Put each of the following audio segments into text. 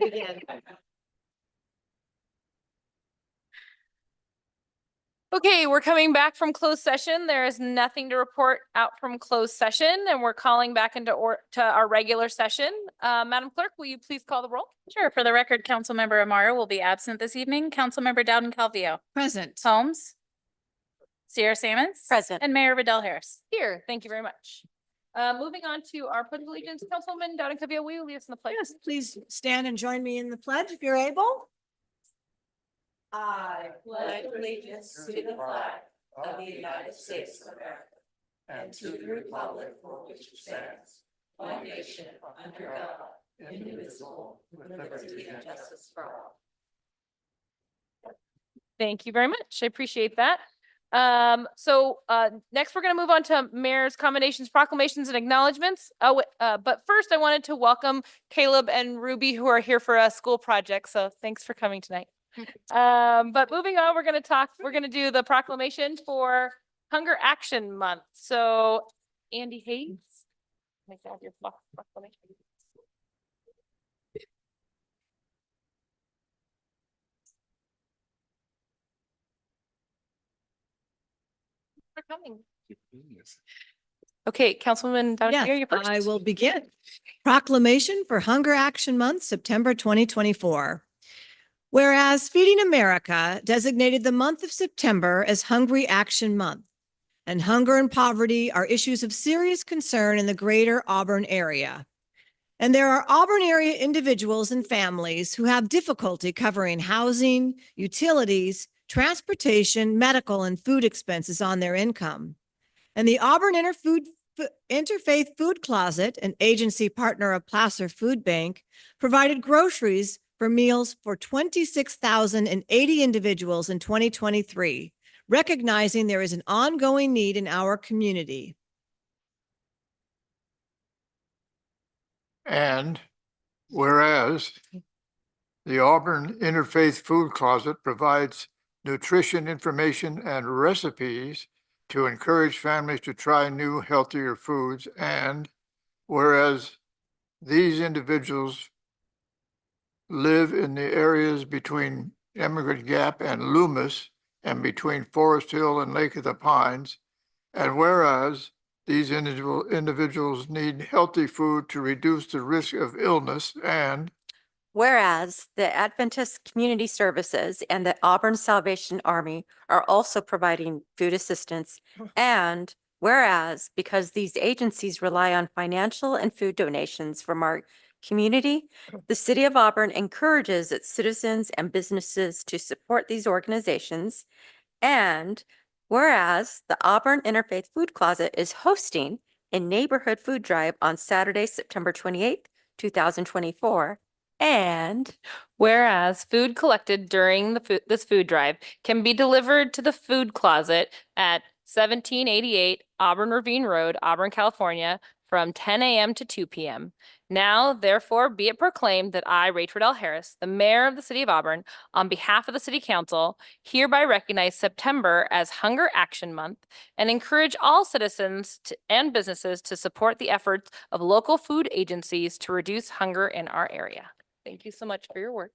Again. Okay, we're coming back from closed session. There is nothing to report out from closed session, and we're calling back into to our regular session. Madam Clerk, will you please call the roll? Sure. For the record, Councilmember Amaro will be absent this evening. Councilmember Dowden Calvillo. Present. Holmes. Sierra Sammons. Present. And Mayor Vidal Harris. Here, thank you very much. Moving on to our pledge of allegiance, Councilwoman Dowden Calvillo, will you lead us in the pledge? Yes, please stand and join me in the pledge if you're able. I pledge allegiance to the flag of the United States of America and to the republic for which it stands, one nation under God, indivisible, with liberty and justice for all. Thank you very much. I appreciate that. Next we're going to move on to Mayor's commendations, proclamations, and acknowledgements. But first I wanted to welcome Caleb and Ruby, who are here for a school project. So thanks for coming tonight. But moving on, we're going to do the proclamation for Hunger Action Month. So Andy Hayes, make that your proclamation. For coming. Okay, Councilwoman Dowden, Yes, you're first. I will begin. Proclamation for Hunger Action Month, September 2024. Whereas Feeding America designated the month of September as Hungry Action Month, and hunger and poverty are issues of serious concern in the greater Auburn area. And there are Auburn area individuals and families who have difficulty covering housing, utilities, transportation, medical, and food expenses on their income. And the Auburn Interfaith Food Closet, an agency partner of Placer Food Bank, provided groceries for meals for 26,080 individuals in 2023, recognizing there is an ongoing need in our community. And whereas the Auburn Interfaith Food Closet provides nutrition information and recipes to encourage families to try new, healthier foods, and whereas these individuals live in the areas between Emigrant Gap and Loomis and between Forest Hill and Lake of the Pines, and whereas these individuals need healthy food to reduce the risk of illness, and whereas the Adventist Community Services and the Auburn Salvation Army are also providing food assistance, and whereas because these agencies rely on financial and food donations from our community, the City of Auburn encourages its citizens and businesses to support these organizations, and whereas the Auburn Interfaith Food Closet is hosting a neighborhood food drive on Saturday, September 28th, 2024, and whereas food collected during this food drive can be delivered to the food closet at 1788 Auburn Ravine Road, Auburn, California, from 10 a.m. to 2 p.m. Now, therefore, be it proclaimed that I, Rachel Vidal Harris, the mayor of the city of Auburn, on behalf of the city council, hereby recognize September as Hunger Action Month and encourage all citizens and businesses to support the efforts of local food agencies to reduce hunger in our area. Thank you so much for your work.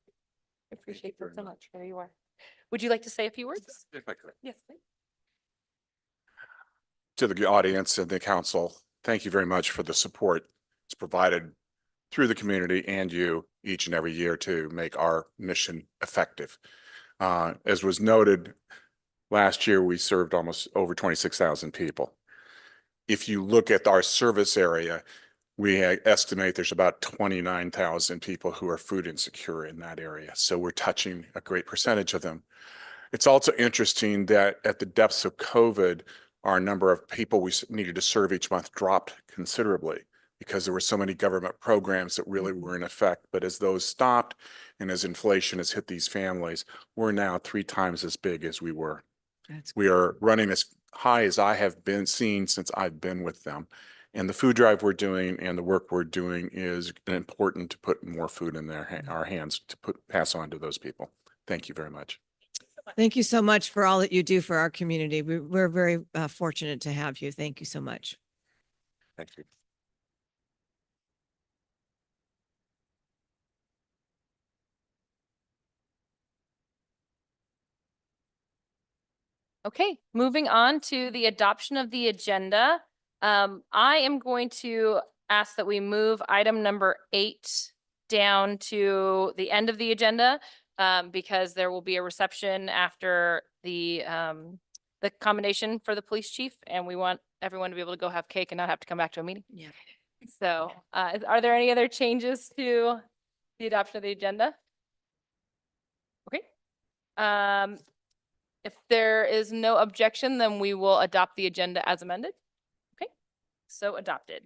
I appreciate it so much. There you are. Would you like to say a few words? If I could. Yes, please. To the audience and the council, thank you very much for the support it's provided through the community and you each and every year to make our mission effective. As was noted, last year we served almost over 26,000 people. If you look at our service area, we estimate there's about 29,000 people who are food insecure in that area. So we're touching a great percentage of them. It's also interesting that at the depths of COVID, our number of people we needed to serve each month dropped considerably because there were so many government programs that really were in effect. But as those stopped and as inflation has hit these families, we're now 3 times as big as we were. We are running as high as I have been seen since I've been with them. And the food drive we're doing and the work we're doing is important to put more food in our hands to pass on to those people. Thank you very much. Thank you so much for all that you do for our community. We're very fortunate to have you. Thank you so much. Thank you. Okay, moving on to the adoption of the agenda. I am going to ask that we move item number 8 down to the end of the agenda, because there will be a reception after the commendation for the police chief, and we want everyone to be able to go have cake and not have to come back to a meeting. Yeah. So, are there any other changes to the adoption of the agenda? Okay. If there is no objection, then we will adopt the agenda as amended. Okay, so adopted.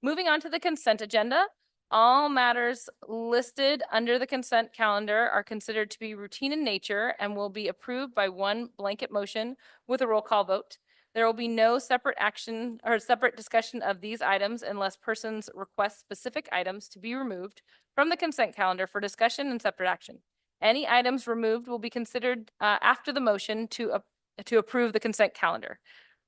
Moving on to the consent agenda. All matters listed under the consent calendar are considered to be routine in nature and will be approved by one blanket motion with a roll call vote. There will be no separate action or separate discussion of these items unless persons request specific items to be removed from the consent calendar for discussion and separate action. Any items removed will be considered after the motion to approve the consent calendar.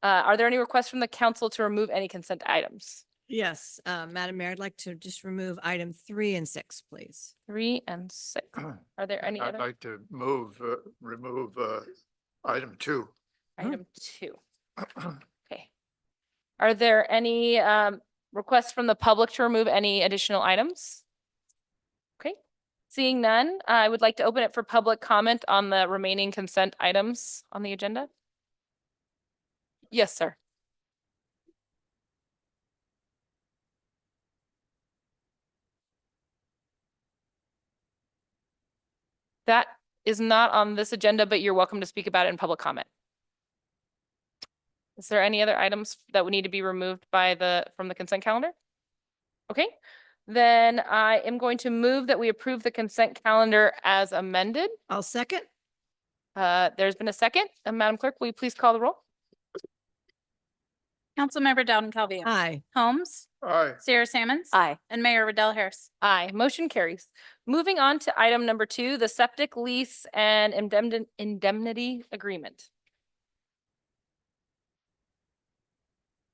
Are there any requests from the council to remove any consent items? Yes, Madam Mayor, I'd like to just remove item 3 and 6, please. 3 and 6. Are there any I'd other? like to remove item 2. Item 2. Okay. Are there any requests from the public to remove any additional items? Okay. Seeing none, I would like to open it for public comment on the remaining consent items on the agenda. Yes, sir. That is not on this agenda, but you're welcome to speak about it in public comment. Is there any other items that would need to be removed from the consent calendar? Okay, then I am going to move that we approve the consent calendar as amended. I'll second. There's been a second. Madam Clerk, will you please call the roll? Councilmember Dowden Calvillo. Aye. Holmes, Aye. Sarah Sammons. Aye. And Mayor Riddell Harris. Aye, motion carries. Moving on to item number 2, the septic lease and indemnity agreement.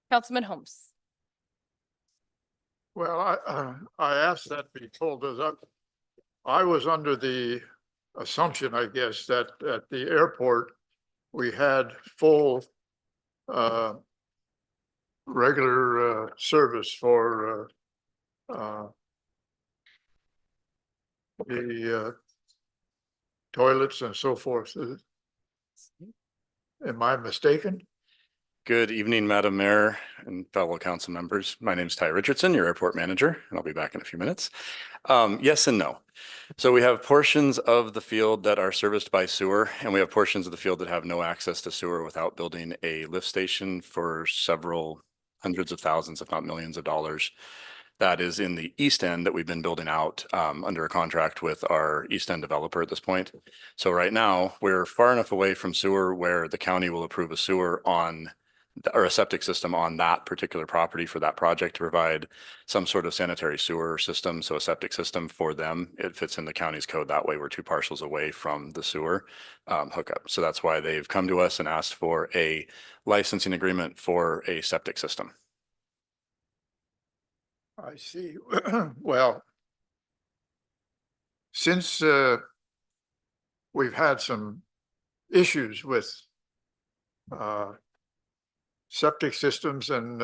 Councilman Holmes. Well, I asked that be pulled as up. I was under the assumption, I guess, that at the airport, we had full regular service for the toilets and so forth. Am I mistaken? Good evening, Madam Mayor and fellow council members. My name is Ty Richardson, your airport manager, and I'll be back in a few minutes. Yes and no. So we have portions of the field that are serviced by sewer, and we have portions of the field that have no access to sewer without building a lift station for several hundreds of thousands, if not millions of dollars. That is in the east end that we've been building out under a contract with our east end developer at this point. So right now, we're far enough away from sewer where the county will approve a sewer on or a septic system on that particular property for that project to provide some sort of sanitary sewer system. So a septic system for them, it fits in the county's code. That way we're 2 parcels away from the sewer hookup. So that's why they've come to us and asked for a licensing agreement for a septic system. I see. Well, since we've had some issues with septic systems and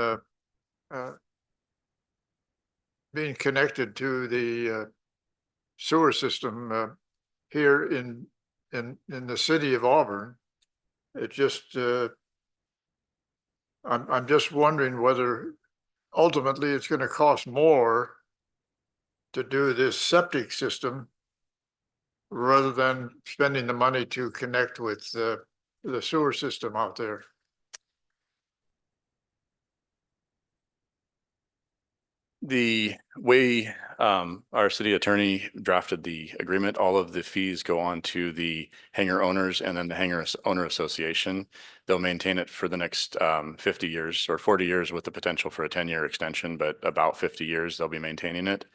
being connected to the sewer system here in the city of Auburn, it just I'm just wondering whether ultimately it's going to cost more to do this septic system rather than spending the money to connect with the sewer system out there. The way our city attorney drafted the agreement, all of the fees go on to the hangar owners and then the hangar owner association. They'll maintain it for the next 50 years or 40 years with the potential for a 10-year extension, but about 50 years they'll be maintaining it.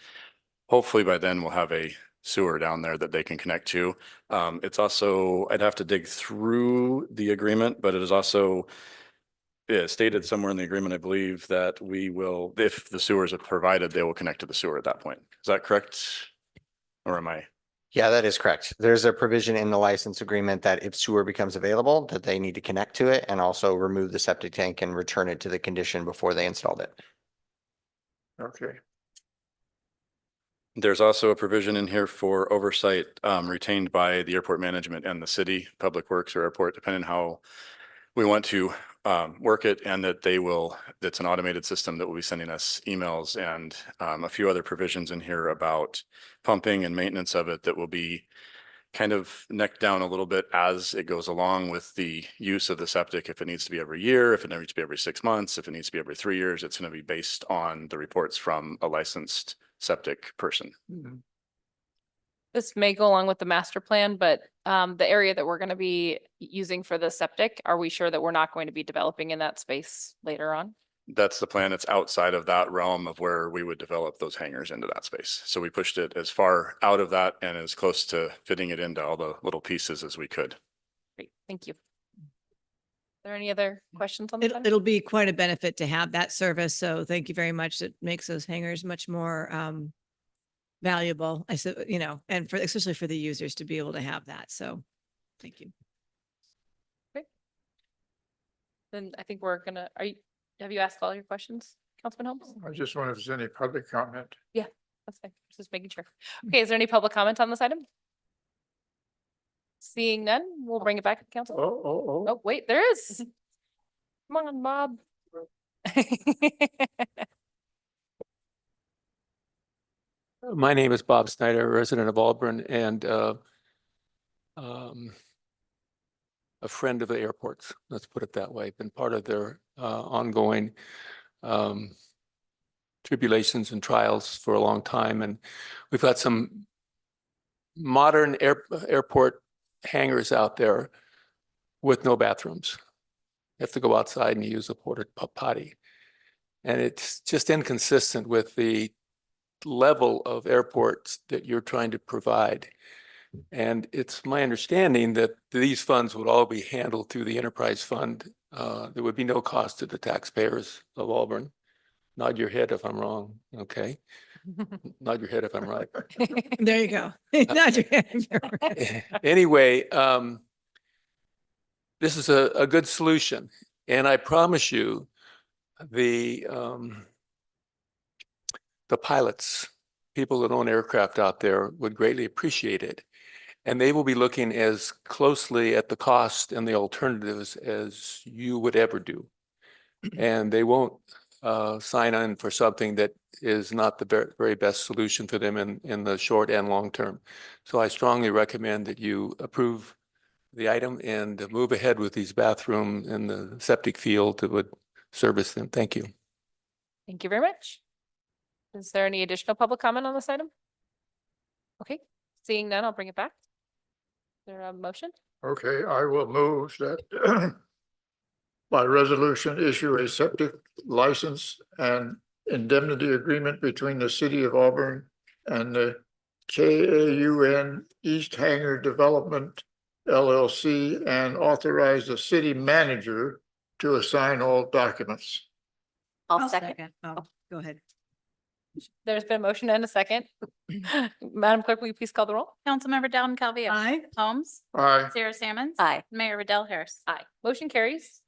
Hopefully by then we'll have a sewer down there that they can connect to. It's also, I'd have to dig through the agreement, but it is also stated somewhere in the agreement, I believe, that we will, if the sewers are provided, they will connect to the sewer at that point. Is that correct? Or am I? Yeah, that is correct. There's a provision in the license agreement that if sewer becomes available, that they need to connect to it and also remove the septic tank and return it to the condition before they installed it. Okay. There's also a provision in here for oversight retained by the airport management and the city, Public Works or airport, depending how we want to work it, and that they will, that's an automated system that will be sending us emails and a few other provisions in here about pumping and maintenance of it that will be kind of neck down a little bit as it goes along with the use of the septic. If it needs to be every year, if it needs to be every 6 months, if it needs to be every 3 years, it's going to be based on the reports from a licensed septic person. This may go along with the master plan, but the area that we're going to be using for the septic, are we sure that we're not going to be developing in that space later on? That's the plan. It's outside of that realm of where we would develop those hangars into that space. So we pushed it as far out of that and as close to fitting it into all the little pieces as we could. Great, thank you. Are there any other questions on the item? It'll be quite a benefit to have that service. So thank you very much. It makes those hangars much more valuable. I said, you know, and for, especially for the users to be able to have that. So thank you. Then I think we're gonna, have you asked all your questions, Councilman Holmes? I just wonder if there's any public comment. That's fine, just making sure. Okay, is there any public comment on this item? Seeing none, we'll bring it back to the council. Oh. Oh, wait, there is. Come on, Bob. My name is Bob Snyder, resident of Auburn and a friend of the airports, let's put it that way, been part of their ongoing tribulations and trials for a long time. And we've got some modern airport hangars out there with no bathrooms. You have to go outside and use a porta potty. And it's just inconsistent with the level of airports that you're trying to provide. And it's my understanding that these funds would all be handled through the enterprise fund. There would be no cost to the taxpayers of Auburn. Nod your head if I'm wrong, okay? Nod your head if I'm right. There you go. Nod your head if you're right. Anyway, this is a good solution. And I promise you, the pilots, people that own aircraft out there would greatly appreciate it. And they will be looking as closely at the cost and the alternatives as you would ever do. And they won't sign on for something that is not the very best solution for them in the short and long term. So I strongly recommend that you approve the item and move ahead with these bathrooms in the septic field that would service them. Thank you. Thank you very much. Is there any additional public comment on this item? Okay, seeing none, I'll bring it back. Is there a motion? Okay, I will move that by resolution issue a septic license and indemnity agreement between the city of Auburn and the KAUN East Hangar Development LLC and authorize the city manager to assign all documents. I'll second. Oh, go ahead. There's been a motion and a second. Madam Clerk, will you please call the roll? Councilmember Dowden Calvillo. Aye. Holmes. Aye. Sarah Sammons. Aye. Mayor Riddell Harris. Aye. Motion carries.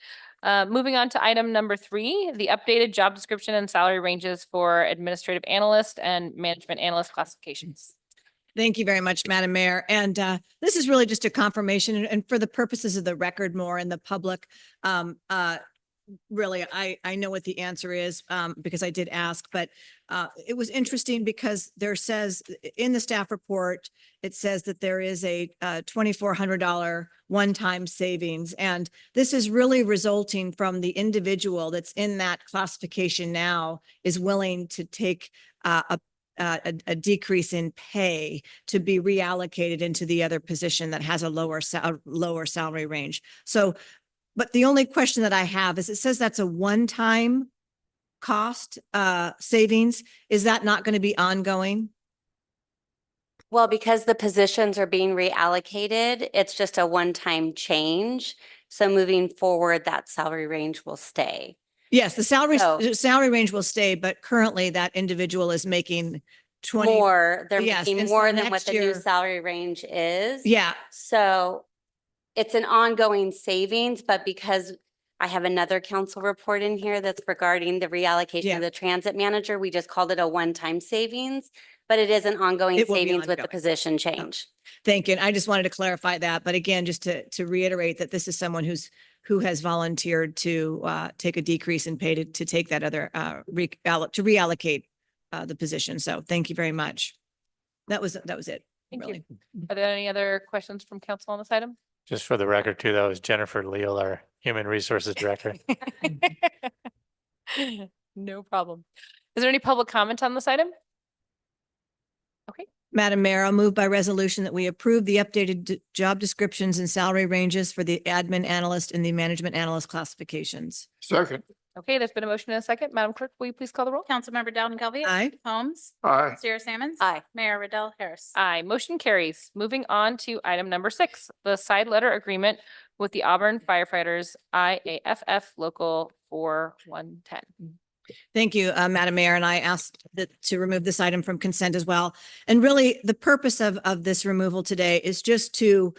Moving on to item number 3, the updated job description and salary ranges for administrative analyst and management analyst classifications. Thank you very much, Madam Mayor. And this is really just a confirmation and for the purposes of the record more and the public, really, I know what the answer is because I did ask, but it was interesting because there says in the staff report, it says that there is a $2,400 one-time savings. And this is really resulting from the individual that's in that classification now is willing to take a decrease in pay to be reallocated into the other position that has a lower salary range. So, but the only question that I have is it says that's a one-time cost savings. Is that not going to be ongoing? Well, because the positions are being reallocated, it's just a one-time change. So moving forward, that salary range will stay. Yes, the So- salary range will stay, but currently that individual is making 20. More, they're yes, making and so more than what next the new year- salary range is. Yeah, So it's an ongoing savings, but because I have another council report in here that's regarding the reallocation Yeah. of the transit manager, we just called it a one-time savings, but it is an ongoing It will be savings with the ongoing. position change. thank you. And I just wanted to clarify that. But again, just to reiterate that this is someone who has volunteered to take a decrease in pay to take that other to reallocate the position. So thank you very much. That was it. Thank you. Really. Are there any other questions from council on this item? Just for the record too, that was Jennifer Leal, our Human Resources Director. No problem. Is there any public comment on this item? Okay, Madam Mayor, I'll move by resolution that we approve the updated job descriptions and salary ranges for the admin analyst and the management analyst classifications. Second. okay, there's been a motion and a second. Madam Clerk, will you please call the roll? Councilmember Dowden Calvi. Aye. Holmes. Aye. Sarah Sammons. Aye. Mayor Riddell Harris. Aye, motion carries. Moving on to item number 6, the side letter agreement with the Auburn firefighters, IAFF Local 4110. Thank you, Madam Mayor, and I asked to remove this item from consent as well. And really, the purpose of this removal today is just to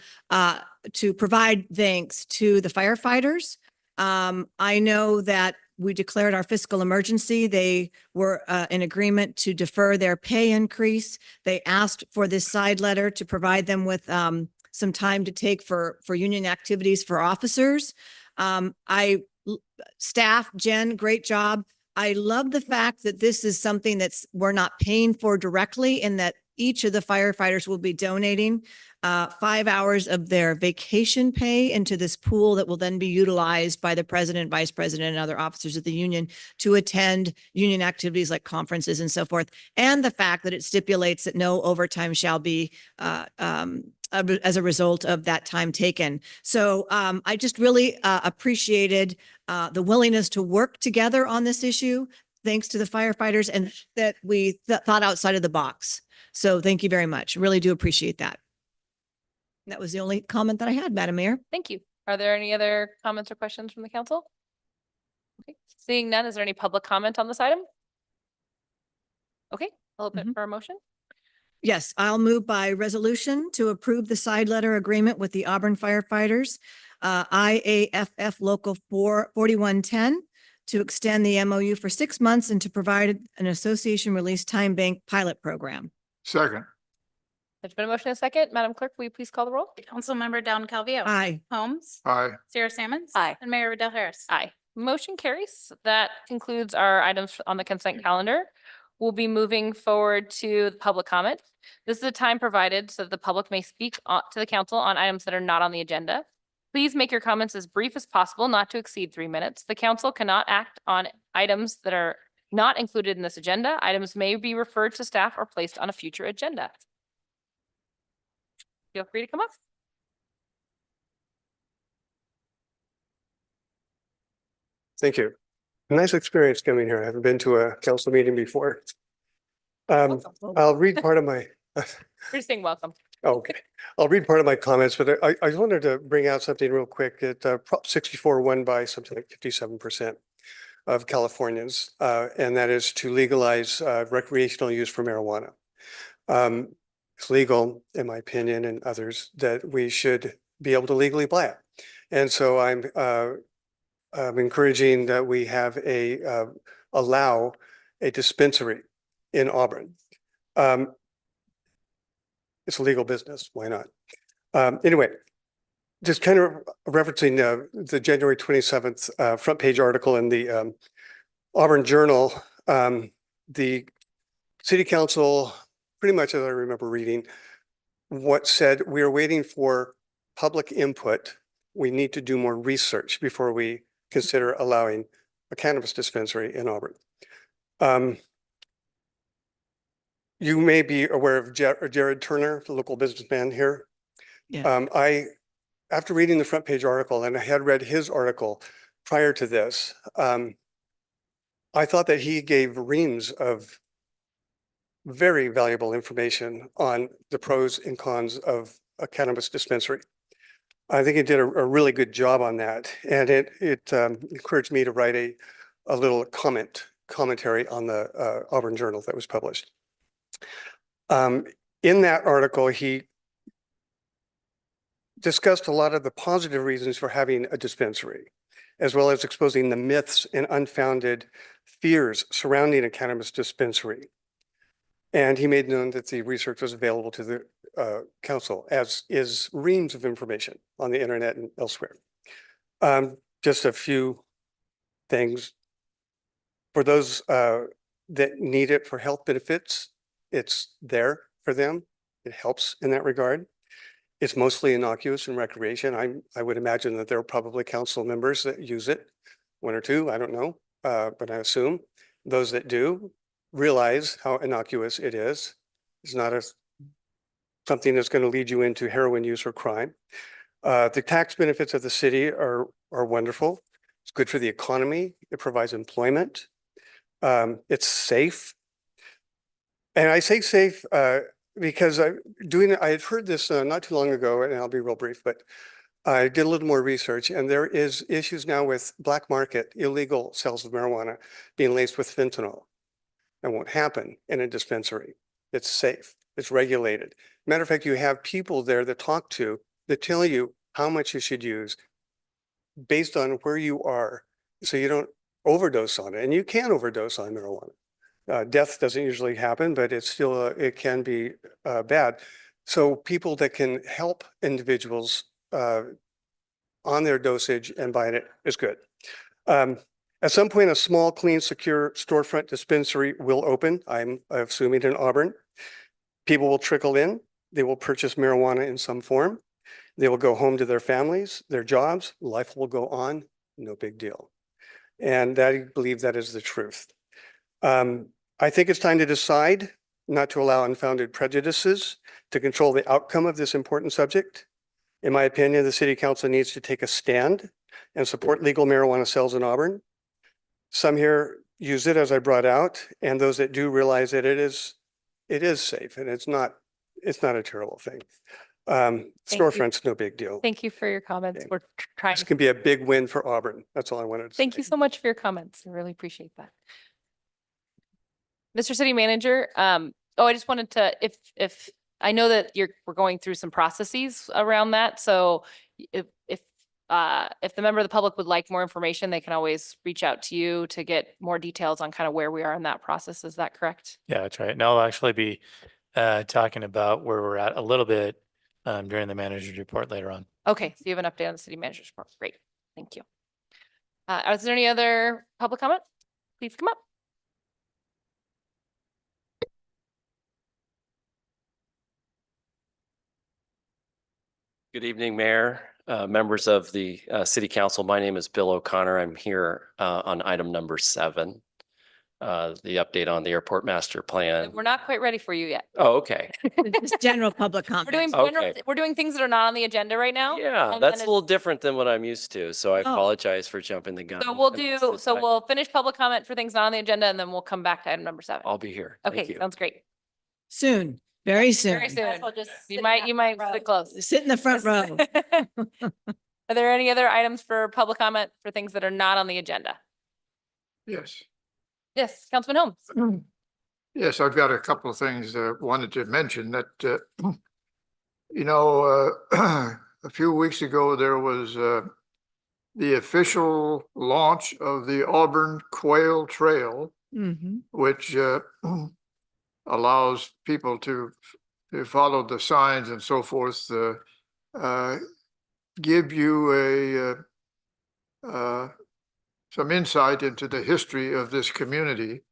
provide thanks to the firefighters. I know that we declared our fiscal emergency. They were in agreement to defer their pay increase. They asked for this side letter to provide them with some time to take for union activities for officers. Staff, Jen, great job. I love the fact that this is something we're not paying for directly, and that each of the firefighters will be donating 5 hours of their vacation pay into this pool that will then be utilized by the president, vice president, and other officers of the union to attend union activities like conferences and so forth. And the fact that it stipulates that no overtime shall be as a result of that time taken. So I just really appreciated the willingness to work together on this issue, thanks to the firefighters, and that we thought outside of the box. So thank you very much. Really do appreciate that. That was the only comment that I had, Madam Mayor. Thank you. Are there any other comments or questions from the council? Okay, seeing none, is there any public comment on this item? Okay, I'll open it for a motion. Yes, I'll move by resolution to approve the side letter agreement with the Auburn firefighters, IAFF Local 4110, to extend the MOU for 6 months and to provide an association release time bank pilot program. Second. There's been a motion and a second. Madam Clerk, will you please call the roll? Councilmember Dowden Calvi. Aye. Holmes. Aye. Sarah Sammons. Aye. And Mayor Riddell Harris. Aye. Motion carries. That concludes our items on the consent calendar. We'll be moving forward to the public comment. This is a time provided so that the public may speak to the council on items that are not on the agenda. Please make your comments as brief as possible, not to exceed 3 minutes. The council cannot act on items that are not included in this agenda. Items may be referred to staff or placed on a future agenda. Feel free to come up. Thank you. Nice experience coming here. I haven't been to a council meeting before. Welcome. I'll read part of my, We're just saying welcome. okay, I'll read part of my comments, but I just wanted to bring out something real quick. That Prop 64 won by something like 57% of Californians, and that is to legalize recreational use for marijuana. It's legal, in my opinion, and others, that we should be able to legally buy it. And so I'm encouraging that we have allow a dispensary in Auburn. It's a legal business, why not? Anyway, just kind of referencing the January 27th front page article in the Auburn Journal, the city council, pretty much as I remember reading, what said, we are waiting for public input. We need to do more research before we consider allowing a cannabis dispensary in Auburn. You may be aware of Jared Turner, the local businessman here. Yeah. After reading the front page article, and I had read his article prior to this, I thought that he gave reams of very valuable information on the pros and cons of a cannabis dispensary. I think he did a really good job on that, and it encouraged me to write a little commentary on the Auburn Journal that was published. In that article, he discussed a lot of the positive reasons for having a dispensary, as well as exposing the myths and unfounded fears surrounding a cannabis dispensary. And he made known that the research was available to the council, as is reams of information on the internet and elsewhere. Just a few things. For those that need it for health benefits, it's there for them. It helps in that regard. It's mostly innocuous and recreation. I would imagine that there are probably council members that use it, one or two, I don't know, but I assume those that do realize how innocuous it is. It's not something that's going to lead you into heroin use or crime. The tax benefits of the city are wonderful. It's good for the economy. It provides employment. It's safe. And I say safe because I had heard this not too long ago, and I'll be real brief, but I did a little more research, and there is issues now with black market illegal sales of marijuana being laced with fentanyl. That won't happen in a dispensary. It's safe. It's regulated. Matter of fact, you have people there that talk to that tell you how much you should use based on where you are, so you don't overdose on it. And you can overdose on marijuana. Death doesn't usually happen, but it's still, it can be bad. So people that can help individuals on their dosage and buying it is good. At some point, a small, clean, secure storefront dispensary will open, I'm assuming in Auburn. People will trickle in. They will purchase marijuana in some form. They will go home to their families, their jobs. Life will go on. No big deal. And I believe that is the truth. I think it's time to decide not to allow unfounded prejudices to control the outcome of this important subject. In my opinion, the city council needs to take a stand and support legal marijuana sales in Auburn. Some here use it, as I brought out, and those that do realize that it is safe and it's not a terrible thing. Storefronts, no big deal. Thank you for your comments. Okay. We're trying. This can be a big win for Auburn. That's all I wanted to say. Thank you so much for your comments. I really appreciate that. Mr. City Manager, I just wanted to, if I know that we're going through some processes around that. So if the member of the public would like more information, they can always reach out to you to get more details on kind of where we are in that process. Is that correct? Yeah, that's right. And I'll actually be talking about where we're at a little bit during the manager's report later on. Okay, so you have an update on the city manager's report. Great. Thank you. Is there any other public comment? Please come up. Good evening, Mayor, members of the City Council. My name is Bill O'Connor. I'm here on item number 7, the update on the airport master plan. We're not quite ready for you yet. Oh, okay. Just general public We're comment. we're doing things that are not on the agenda right now. Yeah, and that's then a little different than what I'm used to, so I Oh. apologize for jumping the gun. So we'll finish public comment for things not on the agenda, and then we'll come back to item number 7. I'll be here. Thank Okay, you. sounds great. Soon, very soon. Very soon. You might sit close. Sit in the front row. Are there any other items for public comment for things that are not on the agenda? Yes. Yes, Councilman Holmes. Yes, I've got a couple of things wanted to mention that, a few weeks ago, there was the official launch of the Auburn Quail Trail, Mhm. which allows people to follow the signs and so forth, give you some insight into the history of this community.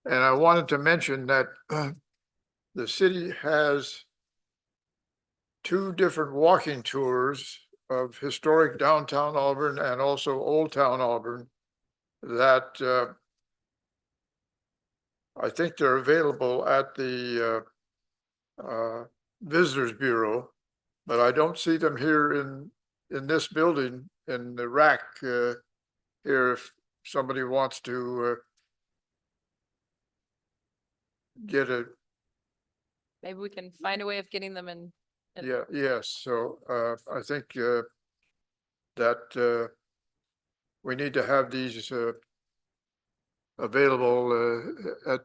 And I wanted to mention that the city has 2 different walking tours of historic downtown Auburn and also Old Town Auburn that I think they're available at the Visitors Bureau, but I don't see them here in this building in the rack here if somebody wants to get a, Maybe we can find a way of getting them in. yeah, yes. So I think that we need to have these available at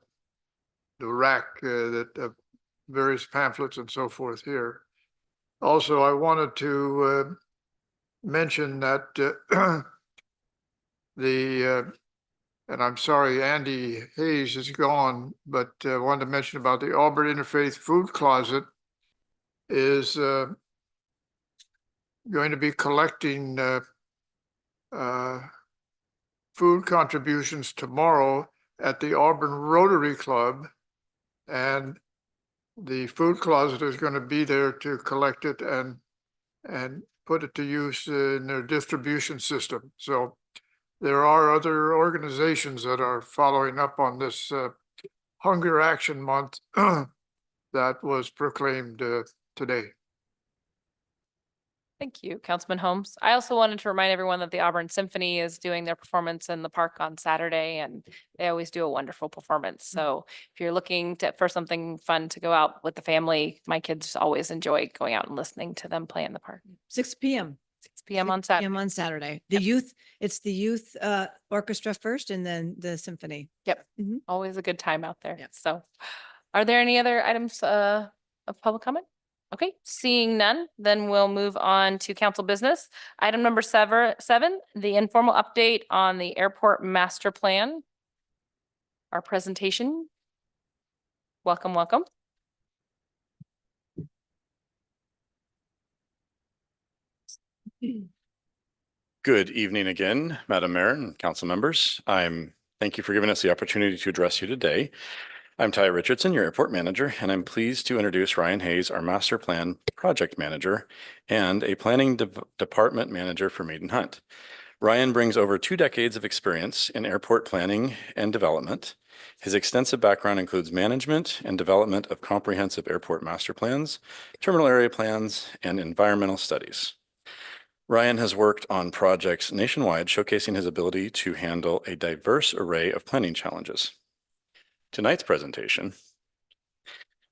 rack various pamphlets and so forth here. Also, I wanted to mention that and I'm sorry, Andy Hayes is gone, but I wanted to mention about the Auburn Interfaith Food Closet is going to be collecting food contributions tomorrow at the Auburn Rotary Club. And the food closet is going to be there to collect it and put it to use in their distribution system. So there are other organizations that are following up on this Hunger Action Month that was proclaimed today. Thank you, Councilman Holmes. I also wanted to remind everyone that the Auburn Symphony is doing their performance in the park on Saturday, and they always do a wonderful performance. So if you're looking for something fun to go out with the family, my kids always enjoy going out and listening to them play in the park. 6 p.m. 6 p.m. on Saturday. On Saturday. The youth, it's the youth orchestra first and then the symphony. Yep. Mhm. Always a good time out there. Yep. So are there any other items of public comment? Okay, seeing none, then we'll move on to council business. Item number seven, the informal update on the airport master plan. Our presentation. Welcome, welcome. Good evening again, Madam Mayor and council members. Thank you for giving us the opportunity to address you today. I'm Ty Richardson, your airport manager, and I'm pleased to introduce Ryan Hayes, our master plan project manager and a planning department manager for Maiden Hunt. Ryan brings over 2 decades of experience in airport planning and development. His extensive background includes management and development of comprehensive airport master plans, terminal area plans, and environmental studies. Ryan has worked on projects nationwide, showcasing his ability to handle a diverse array of planning challenges. Tonight's presentation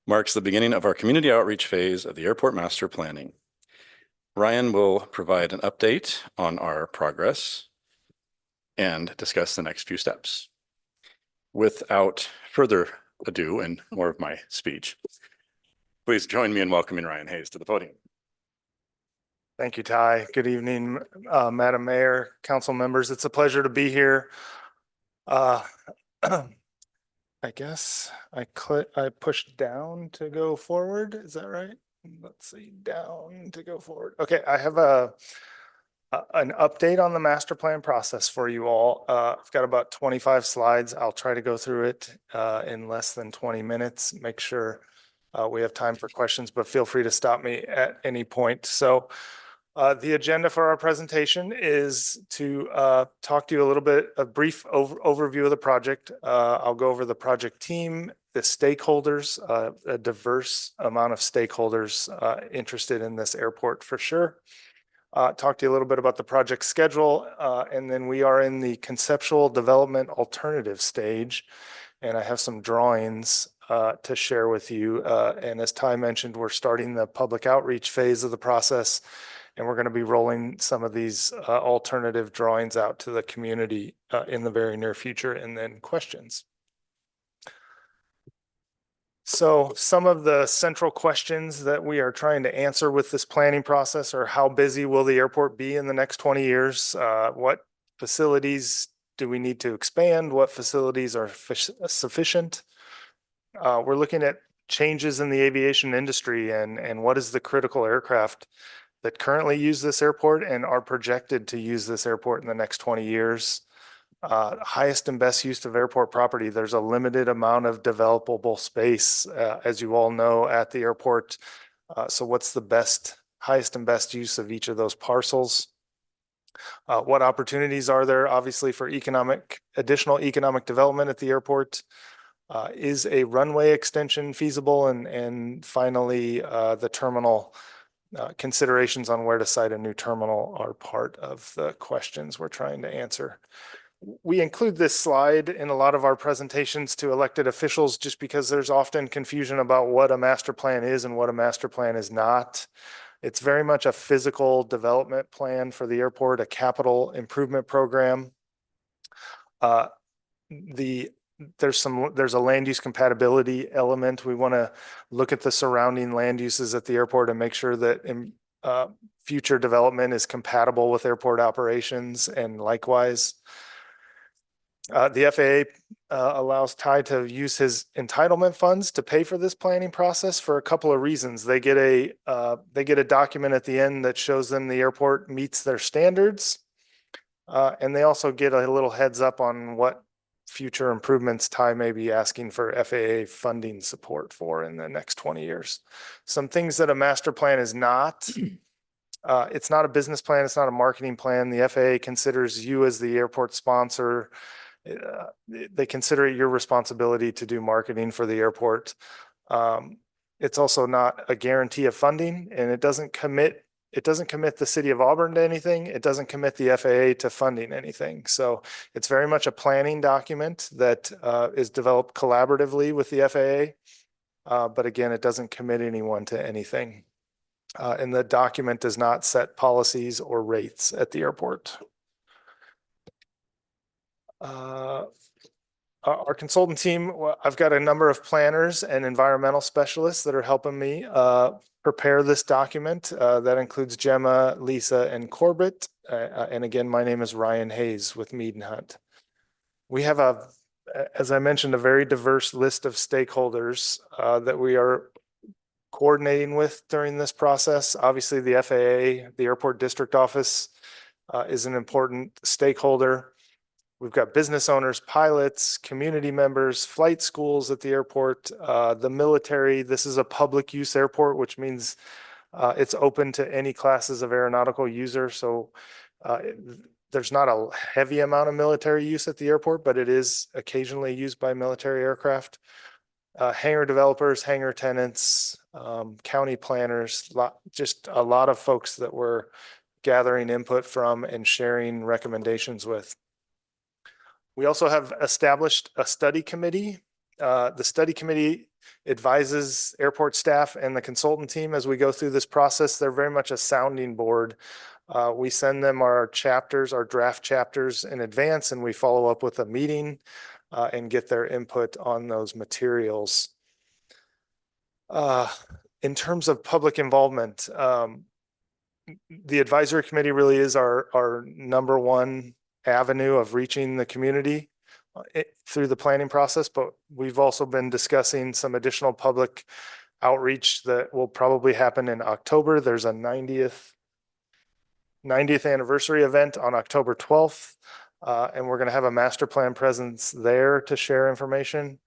marks the beginning of our community outreach phase of the airport master planning. Ryan will provide an update on our progress and discuss the next few steps. Without further ado and more of my speech, please join me in welcoming Ryan Hayes to the podium. Thank you, Ty. Good evening, Madam Mayor, council members. It's a pleasure to be here. I guess I pushed down to go forward. Is that right? Let's see, down to go forward. Okay, I have an update on the master plan process for you all. I've got about 25 slides. I'll try to go through it in less than 20 minutes. Make sure we have time for questions, but feel free to stop me at any point. So the agenda for our presentation is to talk to you a little bit, a brief overview of the project. I'll go over the project team, the stakeholders, a diverse amount of stakeholders interested in this airport for sure. Talk to you a little bit about the project schedule, and then we are in the conceptual development alternative stage, and I have some drawings to share with you. And as Ty mentioned, we're starting the public outreach phase of the process, and we're going to be rolling some of these alternative drawings out to the community in the very near future, and then questions. So some of the central questions that we are trying to answer with this planning process are: how busy will the airport be in the next 20 years? What facilities do we need to expand? What facilities are sufficient? We're looking at changes in the aviation industry and what is the critical aircraft that currently use this airport and are projected to use this airport in the next 20 years. Highest and best use of airport property. There's a limited amount of developable space, as you all know, at the airport. So what's the highest and best use of each of those parcels? What opportunities are there, obviously, for additional economic development at the airport? Is a runway extension feasible? And finally, the terminal considerations on where to site a new terminal are part of the questions we're trying to answer. We include this slide in a lot of our presentations to elected officials just because there's often confusion about what a master plan is and what a master plan is not. It's very much a physical development plan for the airport, a capital improvement program. The there's a land use compatibility element. We want to look at the surrounding land uses at the airport and make sure that future development is compatible with airport operations, and likewise. The FAA allows Ty to use his entitlement funds to pay for this planning process for a couple of reasons. They get a document at the end that shows them the airport meets their standards. And they also get a little heads up on what future improvements Ty may be asking for FAA funding support for in the next 20 years. Some things that a master plan is not. It's not a business plan. It's not a marketing plan. The FAA considers you as the airport sponsor. They consider it your responsibility to do marketing for the airport. It's also not a guarantee of funding, and it doesn't commit the city of Auburn to anything. It doesn't commit the FAA to funding anything. So it's very much a planning document that is developed collaboratively with the FAA. But again, it doesn't commit anyone to anything. And the document does not set policies or rates at the airport. Our consultant team, I've got a number of planners and environmental specialists that are helping me prepare this document. That includes Gemma, Lisa, and Corbett. And again, my name is Ryan Hayes with Mead and Hunt. We have as I mentioned, a very diverse list of stakeholders that we are coordinating with during this process. Obviously, the FAA, the Airport District Office is an important stakeholder. We've got business owners, pilots, community members, flight schools at the airport, the military. This is a public use airport, which means it's open to any classes of aeronautical user. So there's not a heavy amount of military use at the airport, but it is occasionally used by military aircraft. Hangar developers, hangar tenants, county planners, just a lot of folks that we're gathering input from and sharing recommendations with. We also have established a study committee. The study committee advises airport staff and the consultant team as we go through this process. They're very much a sounding board. We send them our chapters, our draft chapters in advance, and we follow up with a meeting and get their input on those materials. In terms of public involvement, the advisory committee really is our number one avenue of reaching the community through the planning process, but we've also been discussing some additional public outreach that will probably happen in October. There's a 90th anniversary event on October 12th, and we're going to have a master plan presence there to share information.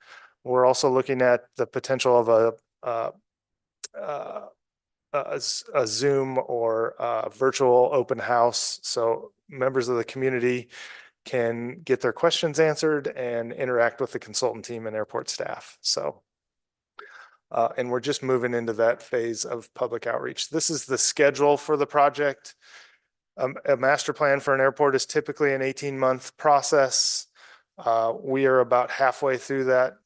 We're also looking at the potential of a Zoom or a virtual open house, so members of the community can get their questions answered and interact with the consultant team and airport staff. So, and we're just moving into that phase of public outreach. This is the schedule for the project. A master plan for an airport is typically an 18-month process. We are about halfway through that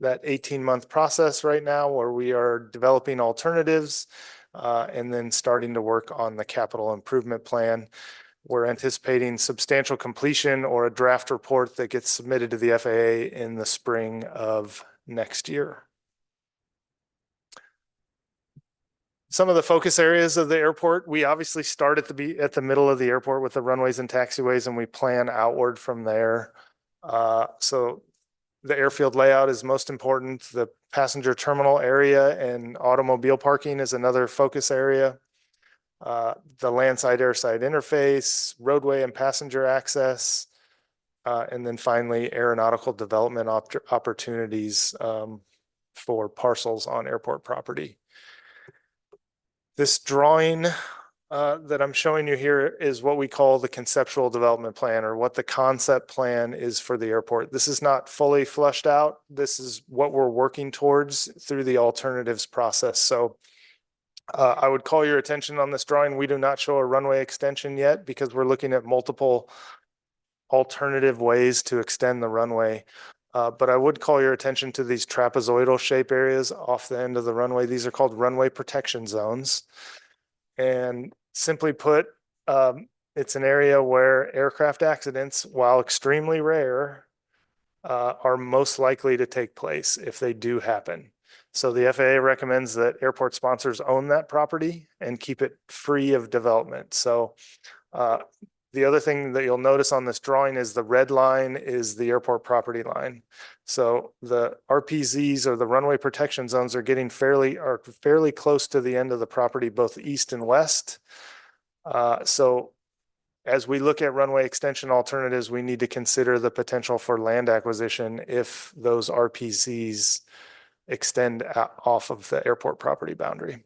18-month process right now, where we are developing alternatives and then starting to work on the capital improvement plan. We're anticipating substantial completion or a draft report that gets submitted to the FAA in the spring of next year. Some of the focus areas of the airport, we obviously start at the middle of the airport with the runways and taxiways, and we plan outward from there. So the airfield layout is most important. The passenger terminal area and automobile parking is another focus area. The landside airside interface, roadway and passenger access, and then finally aeronautical development opportunities for parcels on airport property. This drawing that I'm showing you here is what we call the conceptual development plan, or what the concept plan is for the airport. This is not fully fleshed out. This is what we're working towards through the alternatives process. So I would call your attention on this drawing. We do not show a runway extension yet because we're looking at multiple alternative ways to extend the runway. But I would call your attention to these trapezoidal shape areas off the end of the runway. These are called runway protection zones. And simply put, it's an area where aircraft accidents, while extremely rare, are most likely to take place if they do happen. So the FAA recommends that airport sponsors own that property and keep it free of development. So the other thing that you'll notice on this drawing is the red line is the airport property line. So the RPZs, or the runway protection zones, are fairly close to the end of the property, both east and west. So as we look at runway extension alternatives, we need to consider the potential for land acquisition if those RPZs extend off of the airport property boundary.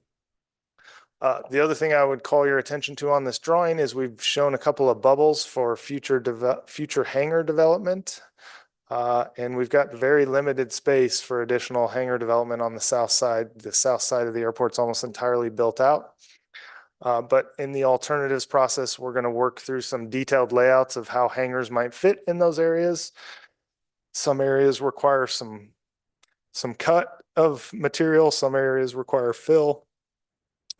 The other thing I would call your attention to on this drawing is we've shown a couple of bubbles for future hangar development. And we've got very limited space for additional hangar development on the south side. The south side of the airport's almost entirely built out. But in the alternatives process, we're going to work through some detailed layouts of how hangars might fit in those areas. Some areas require some cut of material. Some areas require fill.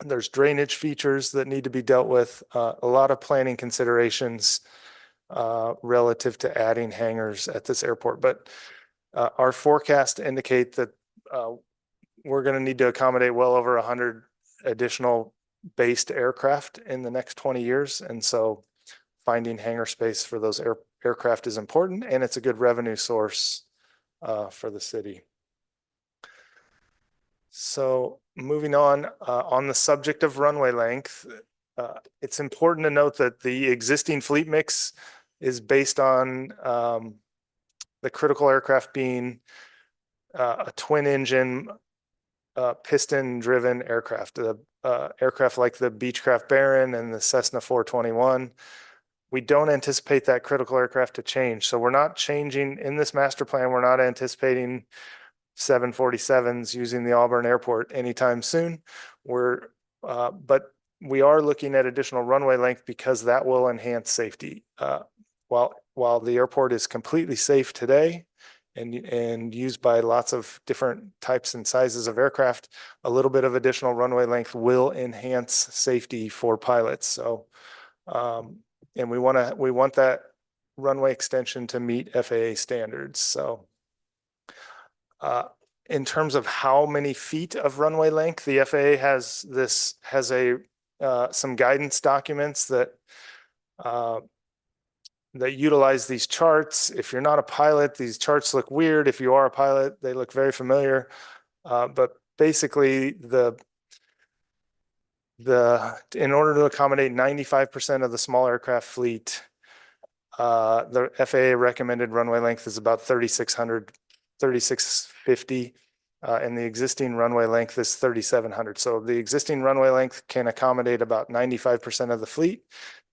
There's drainage features that need to be dealt with. A lot of planning considerations relative to adding hangars at this airport. But our forecasts indicate that we're going to need to accommodate well over 100 additional based aircraft in the next 20 years. And so finding hangar space for those aircraft is important, and it's a good revenue source for the city. So moving on the subject of runway length, it's important to note that the existing fleet mix is based on the critical aircraft being a twin engine piston driven aircraft, the aircraft like the Beechcraft Baron and the Cessna 421. We don't anticipate that critical aircraft to change. So we're not changing in this master plan. We're not anticipating 747s using the Auburn Airport anytime soon. But we are looking at additional runway length because that will enhance safety. While the airport is completely safe today and used by lots of different types and sizes of aircraft, a little bit of additional runway length will enhance safety for pilots. So, and we want that runway extension to meet FAA standards. So, in terms of how many feet of runway length, the FAA has some guidance documents that utilize these charts. If you're not a pilot, these charts look weird. If you are a pilot, they look very familiar. But basically, in order to accommodate 95% of the small aircraft fleet, the FAA recommended runway length is about 3,650, and the existing runway length is 3,700. So the existing runway length can accommodate about 95% of the fleet.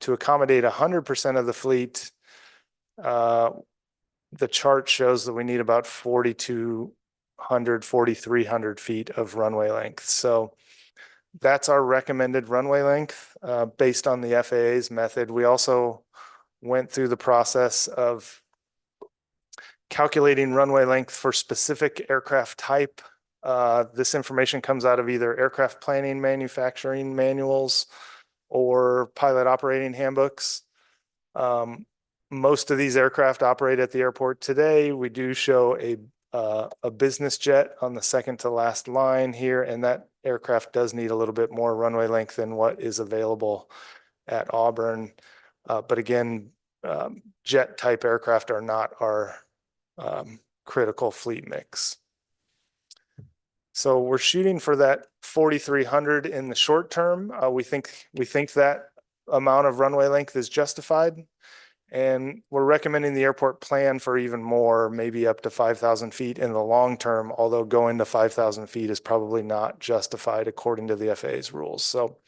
To accommodate 100% of the fleet, the chart shows that we need about 4,200, 4,300 feet of runway length. So that's our recommended runway length based on the FAA's method. We also went through the process of calculating runway length for specific aircraft type. This information comes out of either aircraft planning manufacturing manuals or pilot operating handbooks. Most of these aircraft operate at the airport today. We do show a business jet on the second to last line here, and that aircraft does need a little bit more runway length than what is available at Auburn. But again, jet type aircraft are not our critical fleet mix. So we're shooting for that 4,300 in the short term. We think that amount of runway length is justified, and we're recommending the airport plan for even more, maybe up to 5,000 feet in the long term, although going to 5,000 feet is probably not justified according to the FAA's rules. So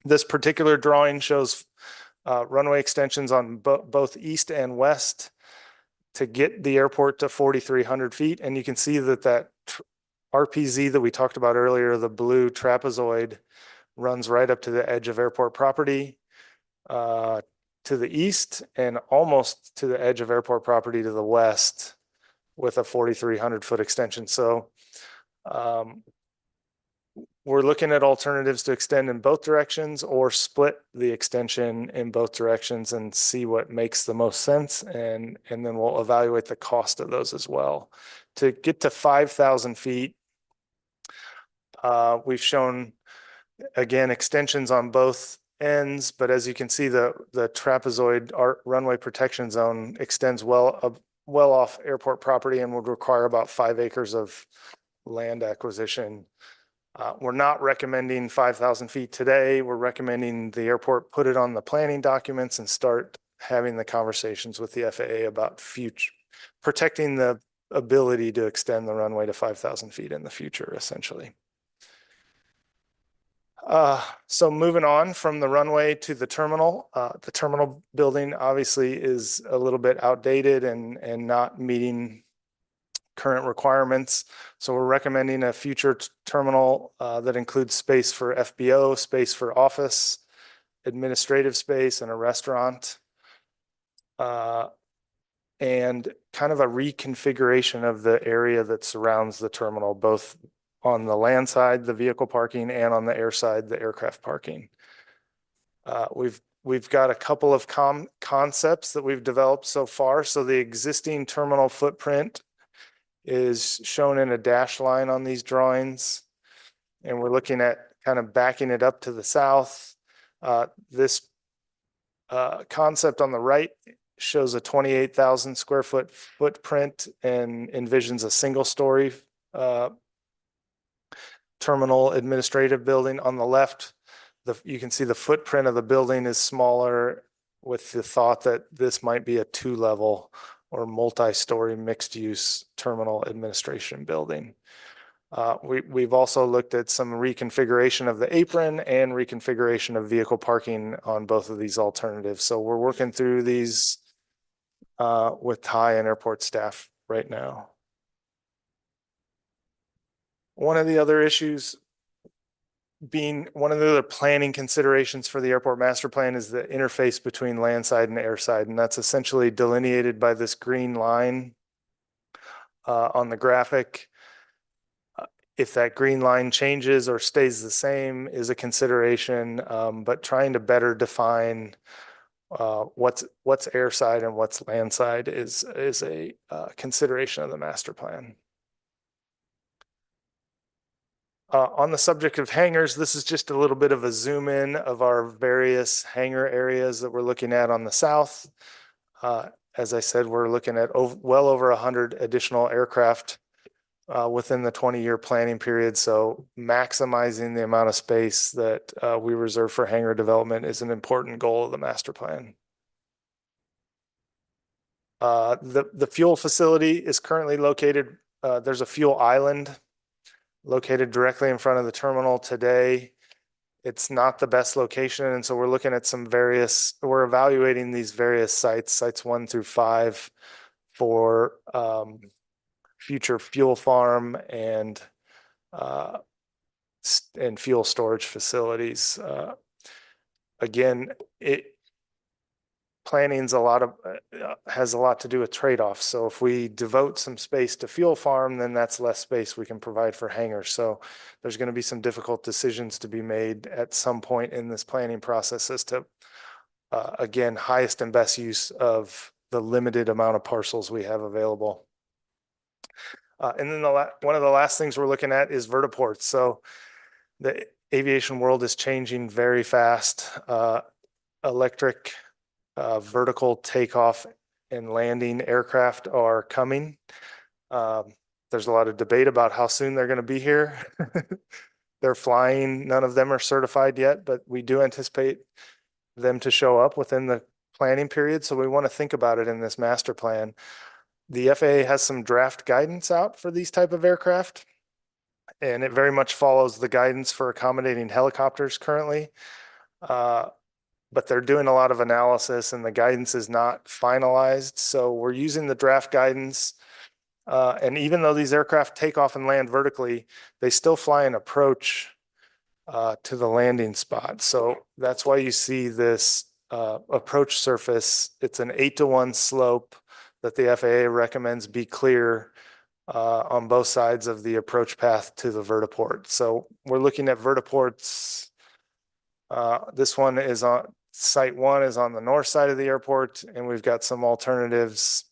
this particular drawing shows runway extensions on both east and west to get the airport to 4,300 feet. And you can see that RPZ that we talked about earlier, the blue trapezoid, runs right up to the edge of airport property to the east and almost to the edge of airport property to the west with a 4,300 foot extension. So we're looking at alternatives to extend in both directions or split the extension in both directions and see what makes the most sense. And then we'll evaluate the cost of those as well. To get to 5,000 feet, we've shown, again, extensions on both ends, but as you can see, the trapezoid runway protection zone extends well off airport property and would require about 5 acres of land acquisition. We're not recommending 5,000 feet today. We're recommending the airport put it on the planning documents and start having the conversations with the FAA about protecting the ability to extend the runway to 5,000 feet in the future, essentially. So moving on from the runway to the terminal building obviously is a little bit outdated and not meeting current requirements. So we're recommending a future terminal that includes space for FBO, space for office, administrative space, and a restaurant. And kind of a reconfiguration of the area that surrounds the terminal, both on the land side, the vehicle parking, and on the air side, the aircraft parking. We've got a couple of concepts that we've developed so far. So the existing terminal footprint is shown in a dashed line on these drawings. And we're looking at kind of backing it up to the south. This concept on the right shows a 28,000 square foot footprint and envisions a single story terminal administrative building. On the left, you can see the footprint of the building is smaller, with the thought that this might be a 2-level or multi-story mixed-use terminal administration building. We've also looked at some reconfiguration of the apron and reconfiguration of vehicle parking on both of these alternatives. So we're working through these with Ty and airport staff right now. One of the other issues being one of the other planning considerations for the airport master plan is the interface between landside and airside. And that's essentially delineated by this green line on the graphic. If that green line changes or stays the same is a consideration, but trying to better define what's airside and what's landside is a consideration of the master plan. On the subject of hangars, this is just a little bit of a zoom in of our various hangar areas that we're looking at on the south. As I said, we're looking at well over 100 additional aircraft within the 20-year planning period. So maximizing the amount of space that we reserve for hangar development is an important goal of the master plan. The fuel facility is currently located, there's a fuel island located directly in front of the terminal today. It's not the best location. And so we're looking at we're evaluating these various sites 1 through 5 for future fuel farm and fuel storage facilities. Again, planning's has a lot to do with trade-offs. So if we devote some space to fuel farm, then that's less space we can provide for hangars. So there's going to be some difficult decisions to be made at some point in this planning process as to, again, highest and best use of the limited amount of parcels we have available. And then one of the last things we're looking at is vertiports. So the aviation world is changing very fast. Electric vertical takeoff and landing aircraft are coming. There's a lot of debate about how soon they're going to be here. They're flying. None of them are certified yet, but we do anticipate them to show up within the planning period. So we want to think about it in this master plan. The FAA has some draft guidance out for these type of aircraft, and it very much follows the guidance for accommodating helicopters currently. But they're doing a lot of analysis and the guidance is not finalized. So we're using the draft guidance. And even though these aircraft take off and land vertically, they still fly an approach to the landing spot. So that's why you see this approach surface. It's an 8-to-1 slope that the FAA recommends be clear on both sides of the approach path to the vertiport. So we're looking at vertiports. This one is on, site one is on the north side of the airport, and we've got some alternatives,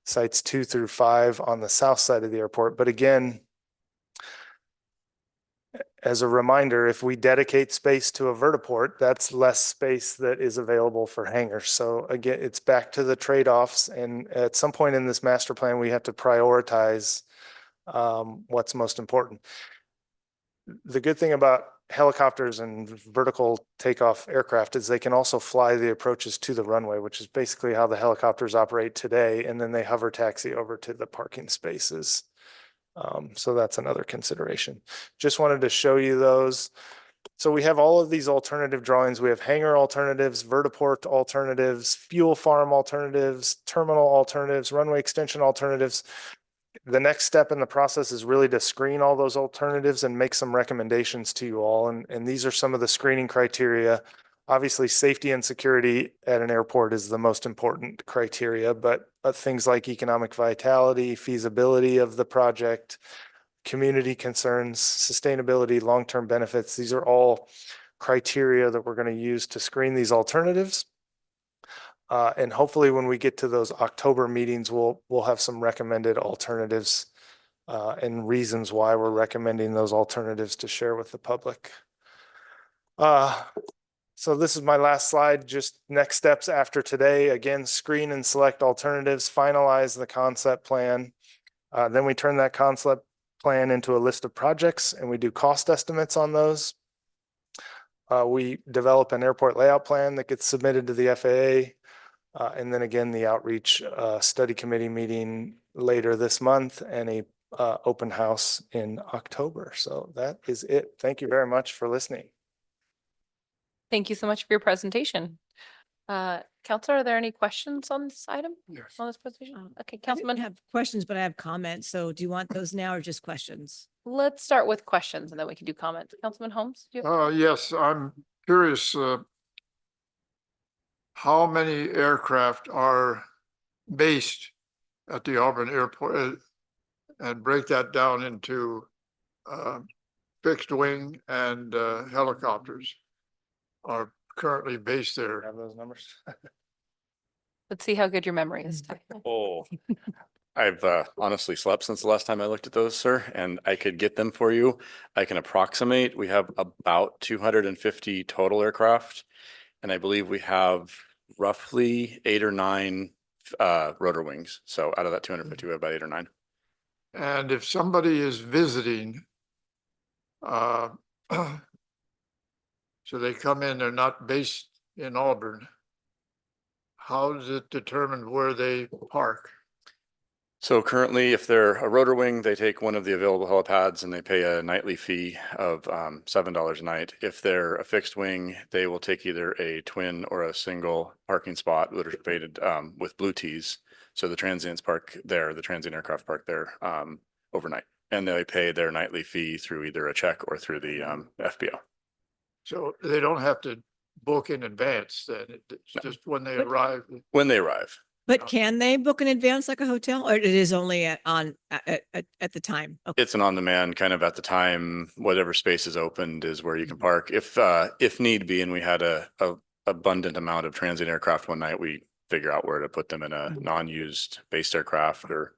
sites 2 through 5 on the south side of the airport. But again, as a reminder, if we dedicate space to a vertiport, that's less space that is available for hangars. So again, it's back to the trade-offs. And at some point in this master plan, we have to prioritize what's most important. The good thing about helicopters and vertical takeoff aircraft is they can also fly the approaches to the runway, which is basically how the helicopters operate today. And then they hover taxi over to the parking spaces. So that's another consideration. Just wanted to show you those. So we have all of these alternative drawings. We have hangar alternatives, vertiport alternatives, fuel farm alternatives, terminal alternatives, runway extension alternatives. The next step in the process is really to screen all those alternatives and make some recommendations to you all. And these are some of the screening criteria. Obviously, safety and security at an airport is the most important criteria, but things like economic vitality, feasibility of the project, community concerns, sustainability, long-term benefits, these are all criteria that we're going to use to screen these alternatives. And hopefully when we get to those October meetings, we'll have some recommended alternatives and reasons why we're recommending those alternatives to share with the public. So this is my last slide, just next steps after today. Again, screen and select alternatives, finalize the concept plan. Then we turn that concept plan into a list of projects and we do cost estimates on those. We develop an airport layout plan that gets submitted to the FAA. And then again, the outreach study committee meeting later this month and a open house in October. So that is it. Thank you very much for listening. Thank you so much for your presentation. Counselor, are there any questions on this item? Yes. On this presentation? Okay, I didn't Councilman, have questions, but I have comments. So do you want those now or just questions? let's start with questions and then we can do comments. Councilman Holmes? Do you have- Yes, I'm curious, how many aircraft are based at the Auburn Airport, and break that down into fixed wing and helicopters are currently based there. Have those numbers? Let's see how good your memory is. Oh, I've honestly slept since the last time I looked at those, sir, and I could get them for you. I can approximate. We have about 250 total aircraft, and I believe we have roughly 8 or 9 rotor wings. So out of that 250, we have about 8 or 9. And if somebody is visiting, so they come in, they're not based in Auburn, how is it determined where they park? So currently, if they're a rotor wing, they take one of the available helipads and they pay a nightly fee of $7 a night. If they're a fixed wing, they will take either a twin or a single parking spot that are painted with blue tees. So the transients park there, the transient aircraft park there overnight. And they pay their nightly fee through either a check or through the FBO. So they don't have to book in advance, then it's just when they arrive. When they arrive. But can they book in advance like a hotel or it is only at the time? Okay. It's an on-demand kind of at the time, whatever space is opened is where you can park. If need be, and we had a abundant amount of transient aircraft one night, we figure out where to put them in a non-used based aircraft or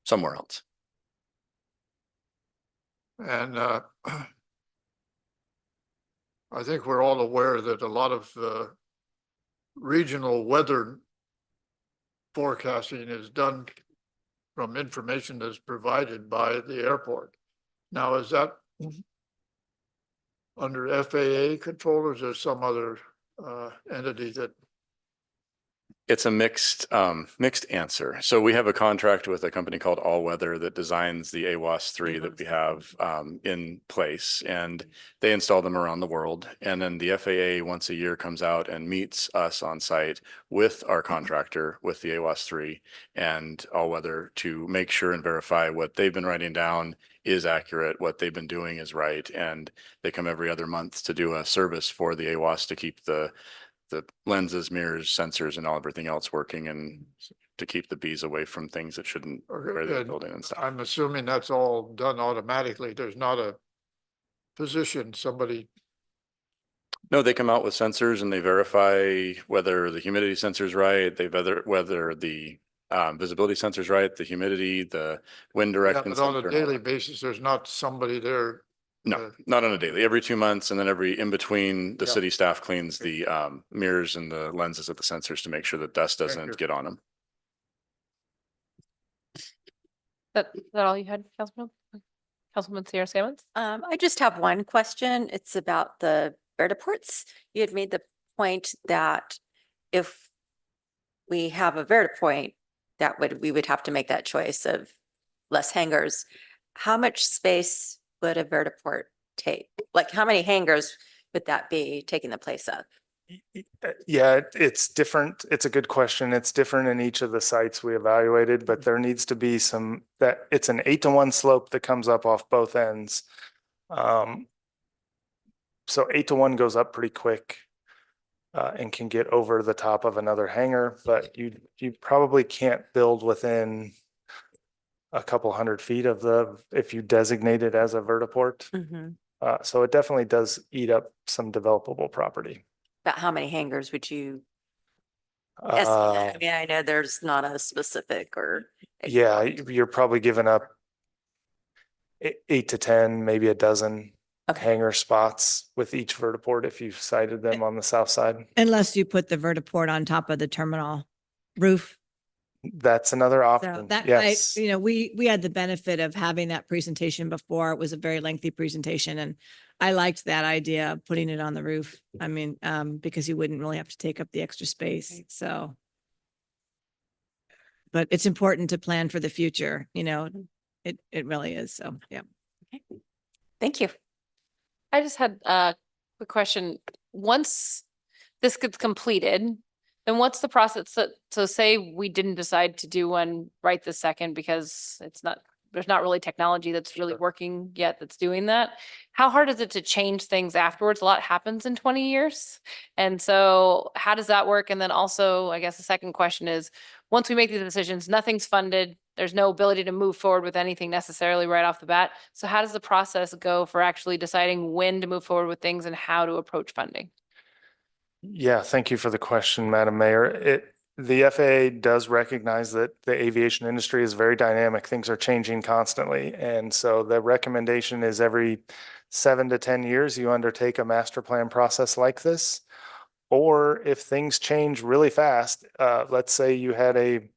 somewhere else. And I think we're all aware that a lot of regional weather forecasting is done from information that's provided by the airport. Now, is that under FAA control or is there some other entity that? It's a mixed answer. So we have a contract with a company called All Weather that designs the AWAS 3 that we have in place, and they install them around the world. And then the FAA once a year comes out and meets us on site with our contractor with the AWAS 3 and All Weather to make sure and verify what they've been writing down is accurate, what they've been doing is right. And they come every other month to do a service for the AWAS to keep the lenses, mirrors, sensors, and everything else working and to keep the bees away from things that shouldn't, Okay, where they're and building and stuff. I'm assuming that's all done automatically. There's not a physician, somebody, No, they come out with sensors and they verify whether the humidity sensor is right, whether the visibility sensor is right, the humidity, the wind yeah, direction. but on a sensor and all daily that. basis, there's not somebody there. No, not on a daily, every 2 months, and then every in between, the Yeah. city staff cleans the mirrors and the lenses of the sensors to make sure that dust you. doesn't get on them. That all you had, Councilman Sierra Simmons? I just have one question. It's about the vertiports. You had made the point that if we have a vertiport, we would have to make that choice of less hangars. How much space would a vertiport take? Like, how many hangars would that be taking the place of? Yeah, it's different. It's a good question. It's different in each of the sites we evaluated, but there needs to be it's an 8-to-1 slope that comes up off both ends. So 8-to-1 goes up pretty quick and can get over the top of another hangar, but you probably can't build within a couple 100 feet of if you designate it as a vertiport. So it definitely does eat up some developable property. About how many hangars would you estimate? I mean, I know there's not a specific or. Yeah, you're probably giving up 8 to 10, maybe a dozen hangar spots with each vertiport if you've sited them on the south side. Unless you put the vertiport on top of the terminal roof. That's another So option. that, Yes. we had the benefit of having that presentation before. It was a very lengthy presentation and I liked that idea of putting it on the roof. I mean, because you wouldn't really have to take up the extra space. So. But it's important to plan for the future, it really is. So, yeah. Thank you. I just had a quick question. Once this gets completed, then what's the process? So say we didn't decide to do one right this second because there's not really technology that's really working yet that's doing that. How hard is it to change things afterwards? A lot happens in 20 years. And so how does that work? And then also, I guess the second question is, once we make these decisions, nothing's funded. There's no ability to move forward with anything necessarily right off the bat. So how does the process go for actually deciding when to move forward with things and how to approach funding? Yeah, thank you for the question, Madam Mayor. The FAA does recognize that the aviation industry is very dynamic. Things are changing constantly. And so the recommendation is every 7 to 10 years, you undertake a master plan process like this. Or if things change really fast, let's say you had a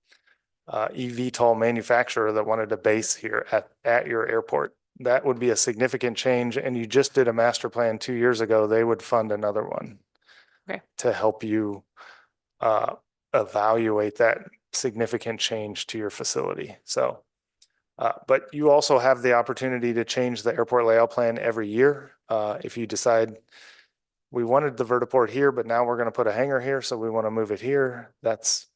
eVTOL manufacturer that wanted a base here at your airport. That would be a significant change. And you just did a master plan 2 years ago, they would fund another one. Okay. To help you evaluate that significant change to your facility. So, but you also have the opportunity to change the airport layout plan every year. If you decide we wanted the vertiport here, but now we're going to put a hangar here, so we want to move it here. That's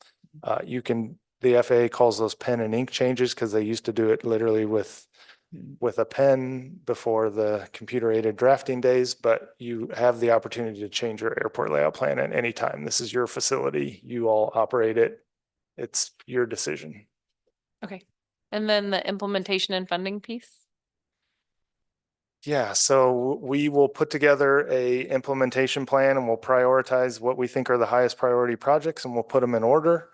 the FAA calls those pen and ink changes because they used to do it literally with a pen before the computer aided drafting days, but you have the opportunity to change your airport layout plan at any time. This is your facility. You all operate it. It's your decision. Okay. And then the implementation and funding piece? Yeah, so we will put together a implementation plan and we'll prioritize what we think are the highest priority projects and we'll put them in order.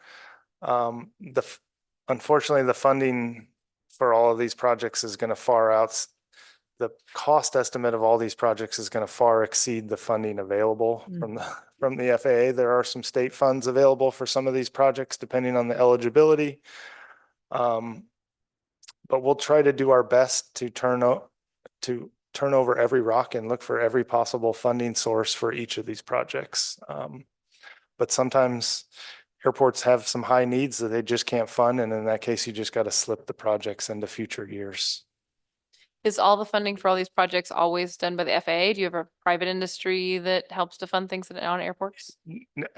Unfortunately, the funding for all of these projects is going to the cost estimate of all these projects is going to far exceed the funding available from the FAA. There are some state funds available for some of these projects depending on the eligibility. But we'll try to do our best to turn over every rock and look for every possible funding source for each of these projects. But sometimes airports have some high needs that they just can't fund. And in that case, you just got to slip the projects into future years. Is all the funding for all these projects always done by the FAA? Do you have a private industry that helps to fund things on airports?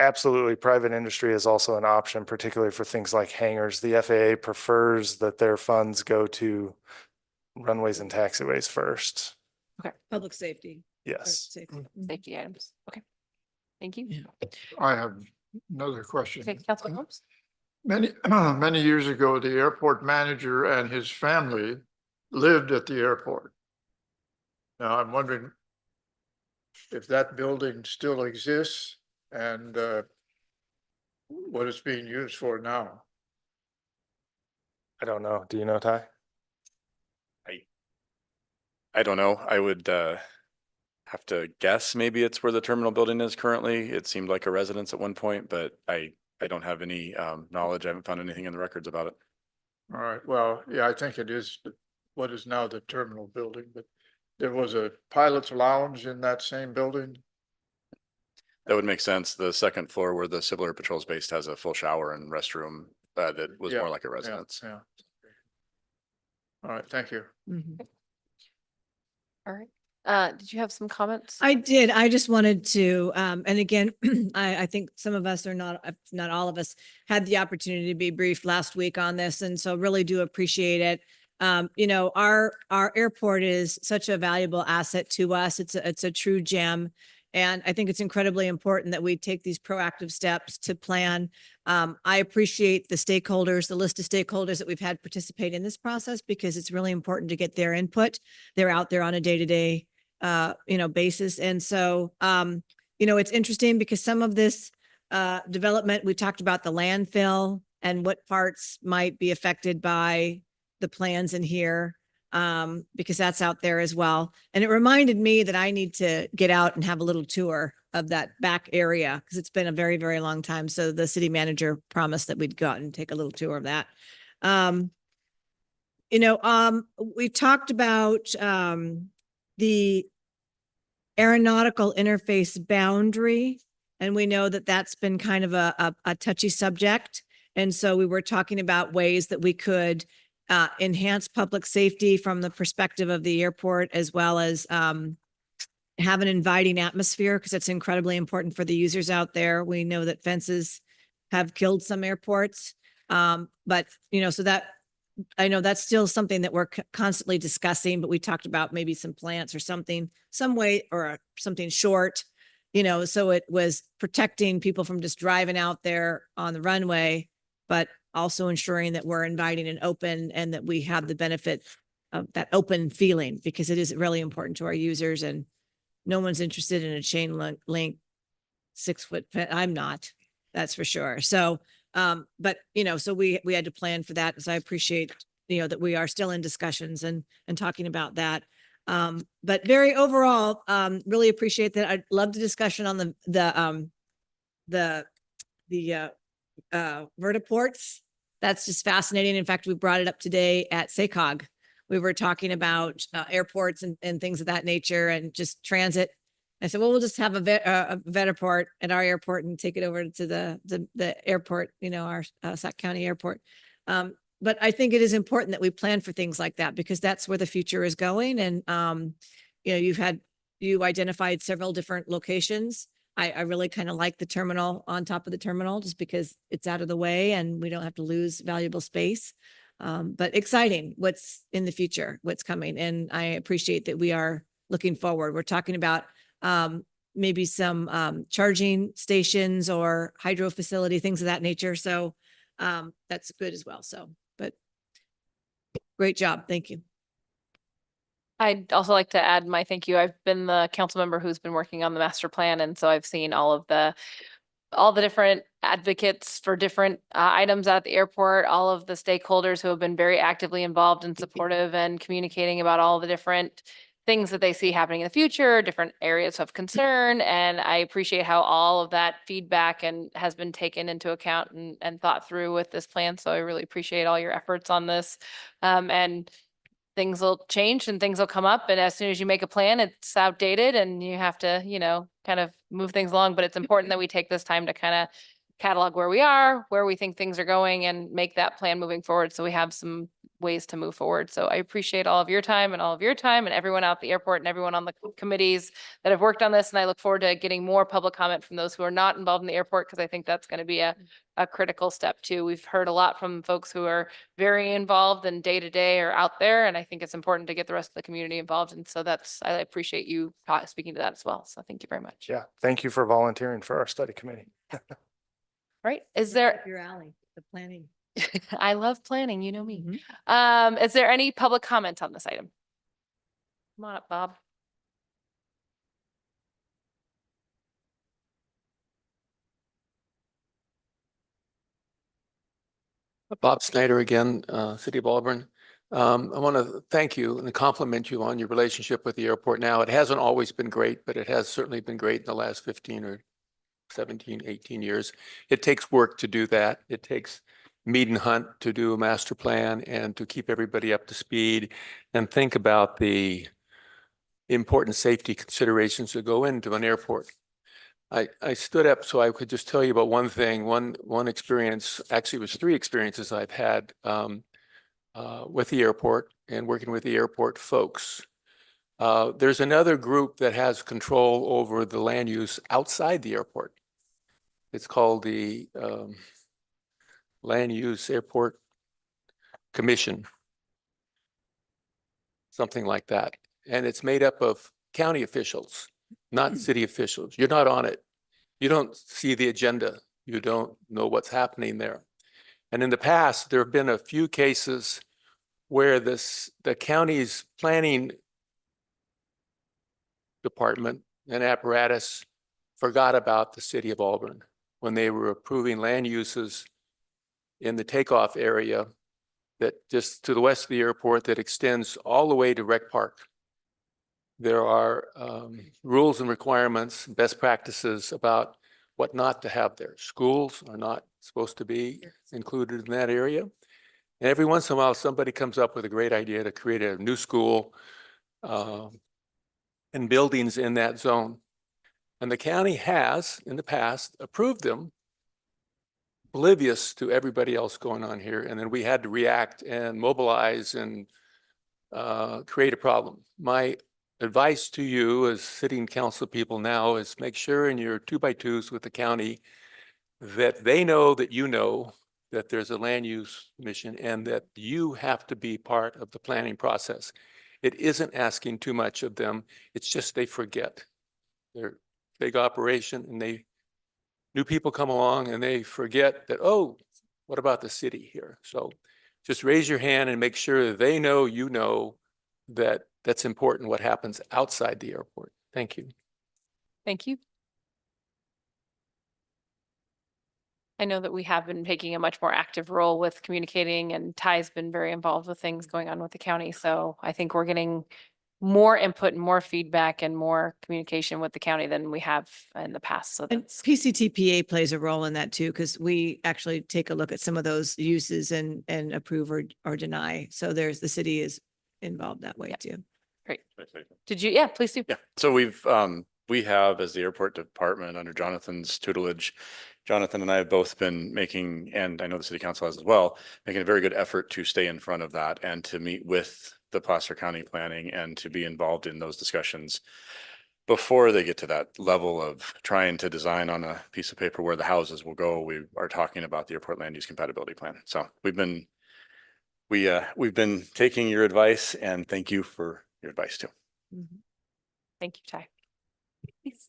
Absolutely. Private industry is also an option, particularly for things like hangars. The FAA prefers that their funds go to runways and taxiways first. Okay. Public safety. Yes. Safety items. Okay. Thank you. I have another question. Okay, Councilman Holmes? Many years ago, the airport manager and his family lived at the airport. Now, I'm wondering if that building still exists and what it's being used for now. I don't know. Do you know, Ty? I don't know. I would have to guess maybe it's where the terminal building is currently. It seemed like a residence at one point, but I don't have any knowledge. I haven't found anything in the records about it. All right, well, yeah, I think it is what is now the terminal building, but there was a pilot's lounge in that same building. That would make sense. The second floor where the Civil Air Patrol is based has a full shower and restroom that was Yeah, more like a yeah, residence. Yeah. All right, thank you. Mhm. All right. Did you have some comments? I did. I just wanted to, and again, I think some of us are not, if not all of us, had the opportunity to be briefed last week on this, and so really do appreciate it. You know, our airport is such a valuable asset to us. It's a true gem. And I think it's incredibly important that we take these proactive steps to plan. I appreciate the stakeholders, the list of stakeholders that we've had participate in this process, because it's really important to get their input. They're out there on a day-to-day basis. And so, it's interesting because some of this development, we talked about the landfill and what parts might be affected by the plans in here, because that's out there as well. And it reminded me that I need to get out and have a little tour of that back area, because it's been a very, very long time. So the city manager promised that we'd go out and take a little tour of that. We talked about the aeronautical interface boundary, and we know that that's been kind of a touchy subject. And so we were talking about ways that we could enhance public safety from the perspective of the airport, as well as have an inviting atmosphere, because it's incredibly important for the users out there. We know that fences have killed some airports. But so that, I know that's still something that we're constantly discussing, but we talked about maybe some plants or something, some way, or something short, so it was protecting people from just driving out there on the runway, but also ensuring that we're inviting and open, and that we have the benefit of that open feeling, because it is really important to our users, and no one's interested in a chain link 6-foot fence. I'm not, that's for sure. So, but so we had to plan for that. So I appreciate, that we are still in discussions and talking about that. But very overall, really appreciate that. I love the discussion on the vertiports. That's just fascinating. In fact, we brought it up today at SACOG. We were talking about airports and things of that nature, and just transit. I said, well, we'll just have a vertiport at our airport and take it over to the airport, our Sac County Airport. But I think it is important that we plan for things like that, because that's where the future is going. And, you identified several different locations. I really kind of like the terminal on top of the terminal, just because it's out of the way and we don't have to lose valuable space. But exciting what's in the future, what's coming. And I appreciate that we are looking forward. We're talking about maybe some charging stations or hydro facility, things of that nature. So that's good as well. So, but great job. Thank you. I'd also like to add my thank you. I've been the council member who's been working on the master plan. And so I've seen all the different advocates for different items at the airport, all of the stakeholders who have been very actively involved and supportive and communicating about all the different things that they see happening in the future, different areas of concern. And I appreciate how all of that feedback has been taken into account and thought through with this plan. So I really appreciate all your efforts on this. And things will change and things will come up. And as soon as you make a plan, it's outdated and you have to, kind of move things along. But it's important that we take this time to kind of catalog where we are, where we think things are going, and make that plan moving forward, so we have some ways to move forward. So I appreciate all of your time and everyone out at the airport and everyone on the committees that have worked on this. And I look forward to getting more public comment from those who are not involved in the airport, because I think that's going to be a critical step too. We've heard a lot from folks who are very involved and day to day or out there. And I think it's important to get the rest of the community involved. And so I appreciate you speaking to that as well. So thank you very much. Yeah. Thank you for volunteering for our study committee. Right. Is there, Your alley. The planning. I love planning, you know me. Mhm. Is there any public comment on this item? Come on up, Bob. Bob Snyder again, City of Auburn. I want to thank you and compliment you on your relationship with the airport now. It hasn't always been great, but it has certainly been great in the last 15 or 17, 18 years. It takes work to do that. It takes meet and hunt to do a master plan and to keep everybody up to speed and think about the important safety considerations that go into an airport. I stood up so I could just tell you about one thing, one experience, actually it was 3 experiences I've had with the airport and working with the airport folks. There's another group that has control over the land use outside the airport. It's called the Land Use Airport Commission, something like that. And it's made up of county officials, not city officials. You're not on it. You don't see the agenda. You don't know what's happening there. And in the past, there have been a few cases where the county's planning department and apparatus forgot about the city of Auburn when they were approving land uses in the takeoff area that just to the west of the airport that extends all the way to Rec Park. There are rules and requirements, best practices about what not to have there. Schools are not supposed to be included in that area. And every once in a while, somebody comes up with a great idea to create a new school and buildings in that zone. And the county has, in the past, approved them, oblivious to everybody else going on here. And then we had to react and mobilize and create a problem. My advice to you as sitting council people now is make sure in your 2x2s with the county that they know that you know that there's a land use mission and that you have to be part of the planning process. It isn't asking too much of them. It's just they forget. They're big operation and new people come along and they forget that, oh, what about the city here? So just raise your hand and make sure that they know you know that that's important what happens outside the airport. Thank you. Thank you. I know that we have been taking a much more active role with communicating, and Ty's been very involved with things going on with the county. So I think we're getting more input and more feedback and more communication with the county than we have in the past. So And that's PCTPA plays a role in that too, because we actually take a look at some of those uses and approve or deny. So the city is involved that way too. great. Did you? Yeah, please do. Yeah, so we have, as the airport department under Jonathan's tutelage, Jonathan and I have both been making, and I know the city council has as well, making a very good effort to stay in front of that and to meet with the Placer County planning and to be involved in those discussions before they get to that level of trying to design on a piece of paper where the houses will go. We are talking about the airport land use compatibility plan. So we've been taking your advice, and thank you for your advice too. Mhm. Thank you, Ty. Please.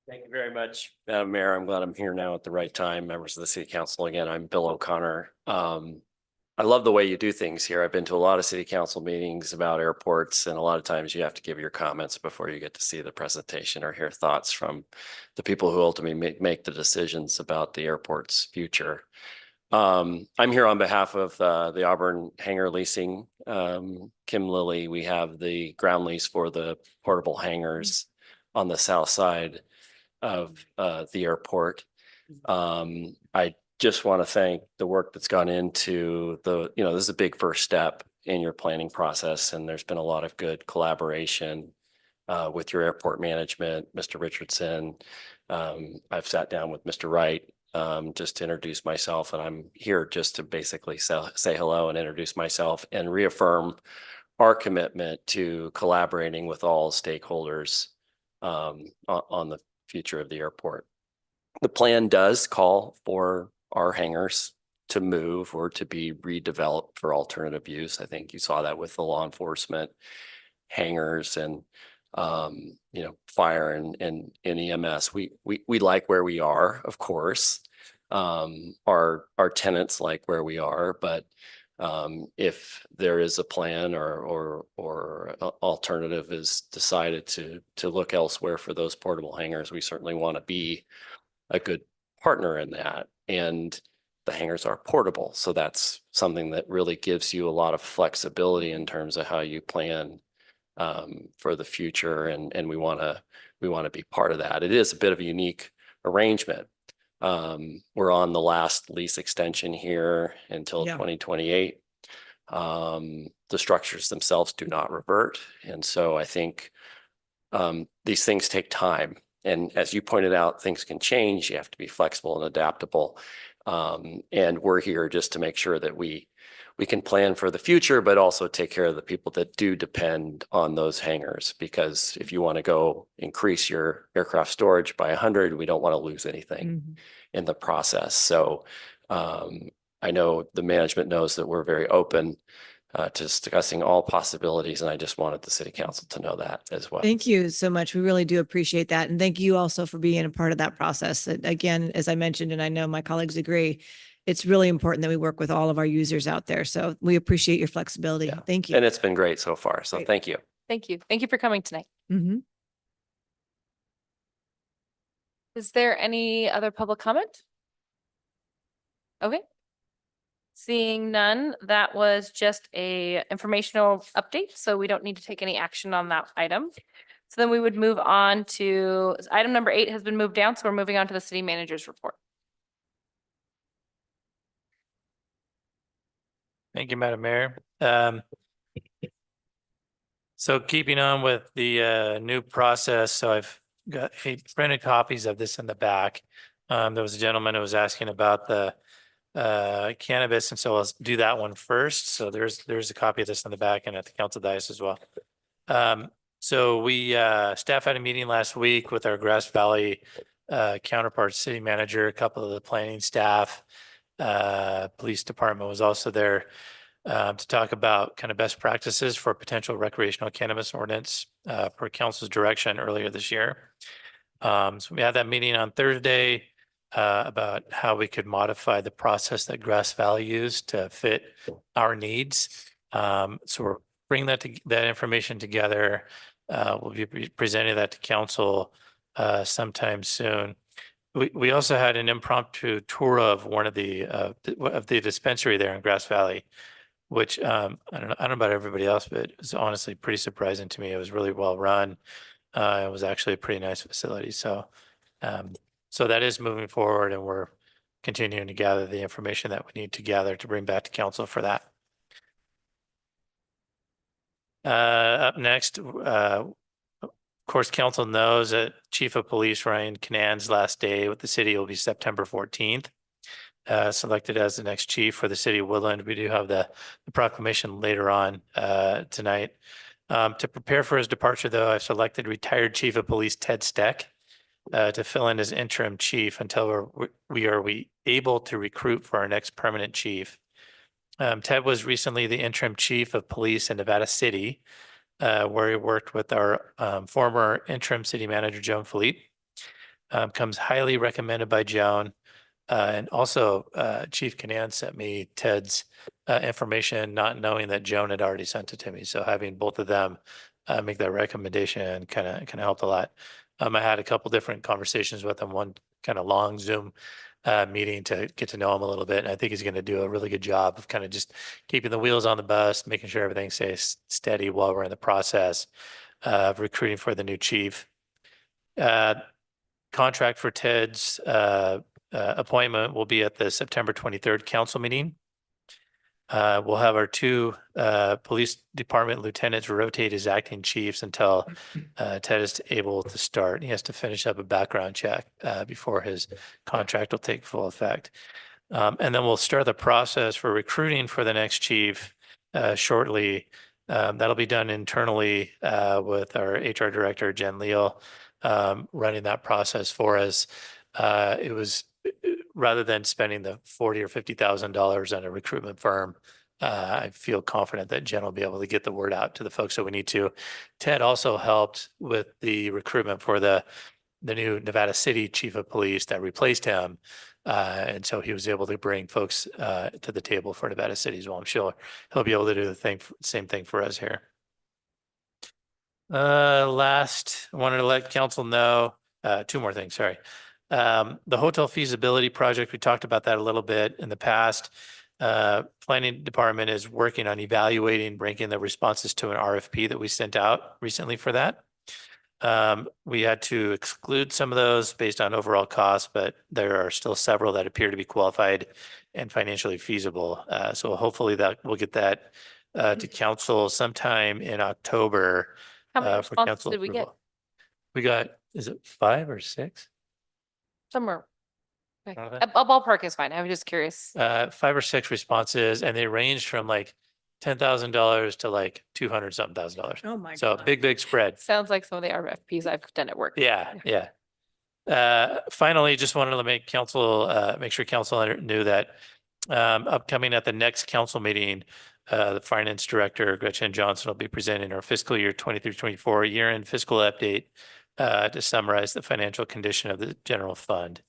Thank you very much, Madam Mayor. I'm glad I'm here now at the right time. Members of the City Council, again, I'm Bill O'Connor. I love the way you do things here. I've been to a lot of city council meetings about airports, and a lot of times you have to give your comments before you get to see the presentation or hear thoughts from the people who ultimately make the decisions about the airport's future. I'm here on behalf of the Auburn Hangar Leasing. Kim Lilly, we have the ground lease for the portable hangars on the south side of the airport. I just want to thank the work that's gone into this is a big first step in your planning process, and there's been a lot of good collaboration with your airport management, Mr. Richardson. I've sat down with Mr. Wright just to introduce myself, and I'm here just to basically say hello and introduce myself and reaffirm our commitment to collaborating with all stakeholders on the future of the airport. The plan does call for our hangars to move or to be redeveloped for alternative use. I think you saw that with the law enforcement hangars, and fire and EMS. We like where we are, of course. Our tenants like where we are, but if there is a plan or alternative is decided to look elsewhere for those portable hangars, we certainly want to be a good partner in that. And the hangars are portable, so that's something that really gives you a lot of flexibility in terms of how you plan for the future, and we want to be part of that. It is a bit of a unique arrangement. We're on the last lease extension here until 2028. The structures themselves do not revert, and so I think these things take time. And as you pointed out, things can change. You have to be flexible and adaptable. And we're here just to make sure that we can plan for the future, but also take care of the people that do depend on those hangars. Because if you want to go increase your aircraft storage by 100, we don't want to lose anything in the process. So I know the management knows that we're very open to discussing all possibilities, and I just wanted the city council to know that as well. Thank you so much. We really do appreciate that. And thank you also for being a part of that process. Again, as I mentioned, and I know my colleagues agree, it's really important that we work with all of our users out there. So we appreciate your flexibility. Yeah. Thank you. And it's been great so far. So thank you. Thank you. Thank you for coming tonight. Mhm. Is there any other public comment? Okay. Seeing none, that was just a informational update, so we don't need to take any action on that item. So then we would move on to item number 8 has been moved down, so we're moving on to the city manager's report. Thank you, Madam Mayor. So keeping on with the new process, so I've got printed copies of this in the back. There was a gentleman who was asking about the cannabis, and so I'll do that one first. So there's a copy of this in the back and at the council dais as well. So we staff had a meeting last week with our Grass Valley counterpart city manager, a couple of the planning staff. Police department was also there to talk about kind of best practices for potential recreational cannabis ordinance per council's direction earlier this year. So we had that meeting on Thursday about how we could modify the process that Grass Valley used to fit our needs. So we're bringing that information together. We'll be presenting that to council sometime soon. We also had an impromptu tour of one of the dispensary there in Grass Valley, which I don't know about everybody else, but it was honestly pretty surprising to me. It was really well run. It was actually a pretty nice facility. So that is moving forward, and we're continuing to gather the information that we need to gather to bring back to council for that. Up next, of course, council knows that Chief of Police Ryan Canan's last day with the city will be September 14th. Selected as the next chief for the city of Woodland. We do have the proclamation later on tonight. To prepare for his departure, though, I've selected retired Chief of Police Ted Steck to fill in as interim chief until we are able to recruit for our next permanent chief. Ted was recently the interim chief of police in Nevada City, where he worked with our former interim city manager, Joan Philippe. Comes highly recommended by Joan. And also, Chief Canan sent me Ted's information, not knowing that Joan had already sent it to me. So having both of them make that recommendation kind of helped a lot. I had a couple different conversations with him, one kind of long Zoom meeting to get to know him a little bit. And I think he's going to do a really good job of kind of just keeping the wheels on the bus, making sure everything stays steady while we're in the process of recruiting for the new chief. Contract for Ted's appointment will be at the September 23rd council meeting. We'll have our 2 police department lieutenants rotate as acting chiefs until Ted is able to start. He has to finish up a background check before his contract will take full effect. And then we'll start the process for recruiting for the next chief shortly. That'll be done internally with our HR director, Jen Leal, running that process for us. It was rather than spending the $40,000 or $50,000 on a recruitment firm, I feel confident that Jen will be able to get the word out to the folks that we need to. Ted also helped with the recruitment for the new Nevada City Chief of Police that replaced him. And so he was able to bring folks to the table for Nevada City as well. I'm sure he'll be able to do the same thing for us here. Last, I wanted to let council know, two more things, sorry. The hotel feasibility project, we talked about that a little bit in the past. Planning department is working on evaluating, ranking the responses to an RFP that we sent out recently for that. We had to exclude some of those based on overall cost, but there are still several that appear to be qualified and financially feasible. So hopefully that we'll get that to council sometime in October. How many For responses council did we get? approval. We got, is it 5 or 6? Somewhere. Okay. None of A ballpark is fine. I was just curious. 5 or 6 responses, and they ranged from like $10,000 to like $200-something. Oh, my So God. big spread. Sounds like some of the RFPs I've done at work. Yeah. Finally, just wanted to make sure council knew that upcoming at the next council meeting, the finance director, Gretchen Johnson, will be presenting our fiscal year 23-24 year-end fiscal update to summarize the financial condition of the general fund.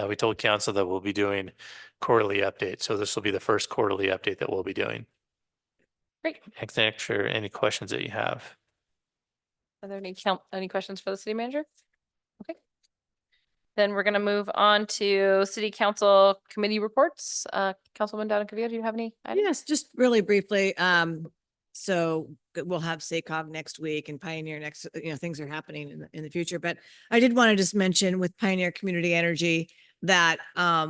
We told council that we'll be doing quarterly updates, so this will be the first quarterly update that we'll be doing. Great. Sure, any questions that you have? Are there any questions for the city manager? Okay. Then we're going to move on to city council committee reports. Councilwoman Dowden Cavia, do you have any items? Yes, just really briefly. So we'll have SACOG next week and Pioneer next, things are happening in the future. But I did want to just mention with Pioneer Community Energy that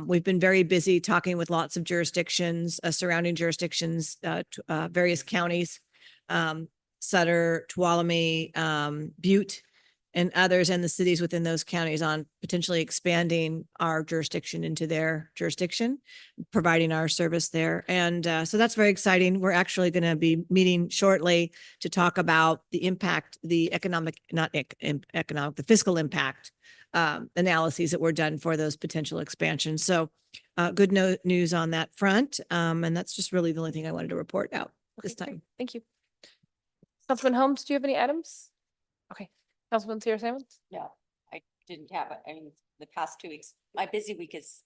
we've been very busy talking with lots of jurisdictions, surrounding jurisdictions, various counties, Sutter, Tuolumne, Butte, and others, and the cities within those counties on potentially expanding our jurisdiction into their jurisdiction, providing our service there. And so that's very exciting. We're actually going to be meeting shortly to talk about the impact, the the fiscal impact analyses that were done for those potential expansions. So good news on that front. And that's just really the only thing I wanted to report out this Okay, time. great. Thank you. Councilman Holmes, do you have any items? Okay. Councilman Sierra Salmons? No, I didn't have it. I mean, the past 2 weeks, my busy week is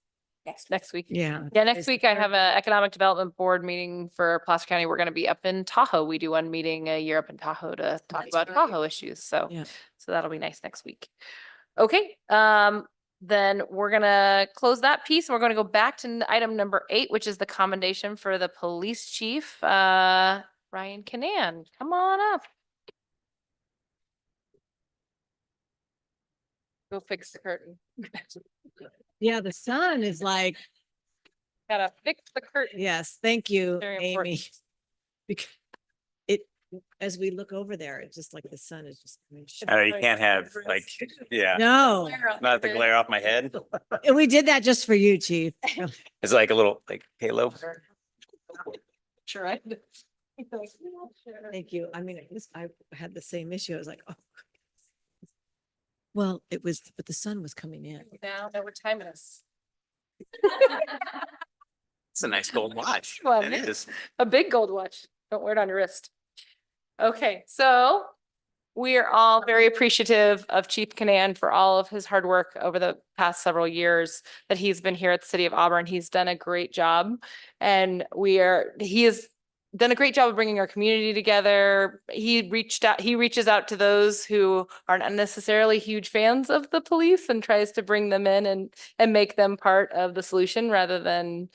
Next week. Yeah. Yeah, next week I have an economic development board meeting for Placer County. We're going to be up in Tahoe. We do one meeting a year up in Tahoe to talk That's about great. Tahoe issues. So, Yeah. so that'll be nice next week. Okay. Then we're going to close that piece. And we're going to go back to item number 8, which is the commendation for the police chief, Ryan Canan. Come on up. Go fix the curtain. Yeah, the sun is like, Gotta fix the curtain. yes, thank you, Very Amy. important. Because it, as we look over there, it's just like the sun is just. I know you can't have like, yeah, No, not the glare off my head. and we did that just for you, chief. It's like a little like halo. Sure. I Thank you. I mean, I had the same issue. I was like, oh. Well, but the sun was coming in. Now know what time it is. It's a nice gold watch. Well, It is. A big gold watch. Don't wear it on your wrist. Okay, so we are all very appreciative of Chief Canan for all of his hard work over the past several years that he's been here at the city of Auburn. He's done a great job, and he has done a great job of bringing our community together. He reaches out to those who aren't necessarily huge fans of the police and tries to bring them in and make them part of the solution rather than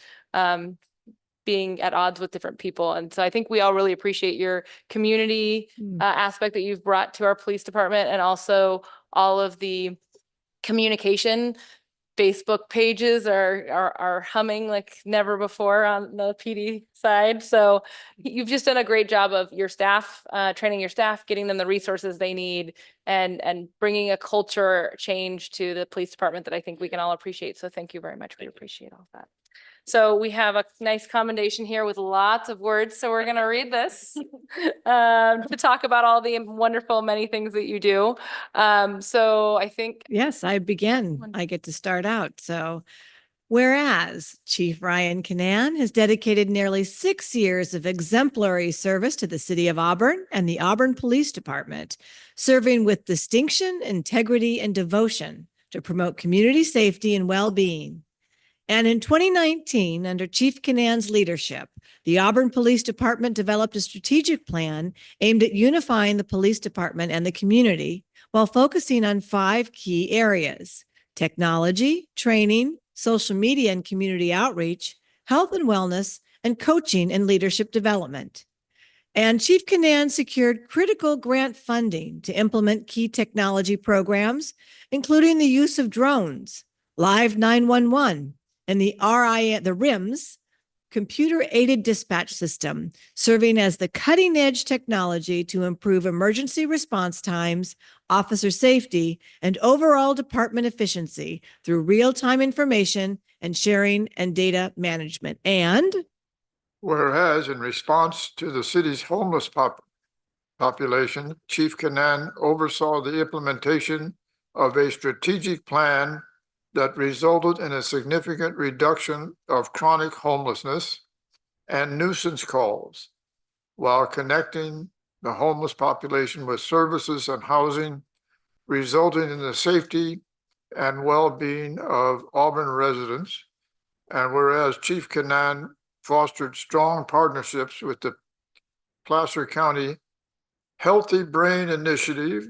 being at odds with different people. And so I think we all really appreciate your community aspect that you've brought to our police department, and also all of the communication. Facebook pages are humming like never before on the PD side. So you've just done a great job of your staff, training your staff, getting them the resources they need, and bringing a culture change to the police department that I think we can all appreciate. So thank you very much. We appreciate all of that. So we have a nice commendation here with lots of words. So we're going to read this to talk about all the wonderful many things that you do. So I think. Yes, I begin. I get to start out. So Whereas Chief Ryan Canan has dedicated nearly 6 years of exemplary service to the city of Auburn and the Auburn Police Department, serving with distinction, integrity, and devotion to promote community safety and well-being. And in 2019, under Chief Canan's leadership, the Auburn Police Department developed a strategic plan aimed at unifying the police department and the community while focusing on 5 key areas: technology, training, social media and community outreach, health and wellness, and coaching and leadership development. And Chief Canan secured critical grant funding to implement key technology programs, including the use of drones, Live 911, and the RIMS, computer-aided dispatch system, serving as the cutting-edge technology to improve emergency response times, officer safety, and overall department efficiency through real-time information and sharing and data management. And whereas in response to the city's homeless population, Chief Canan oversaw the implementation of a strategic plan that resulted in a significant reduction of chronic homelessness and nuisance calls, while connecting the homeless population with services and housing, resulting in the safety and well-being of Auburn residents. And whereas Chief Canan fostered strong partnerships with the Placer County Healthy Brain Initiative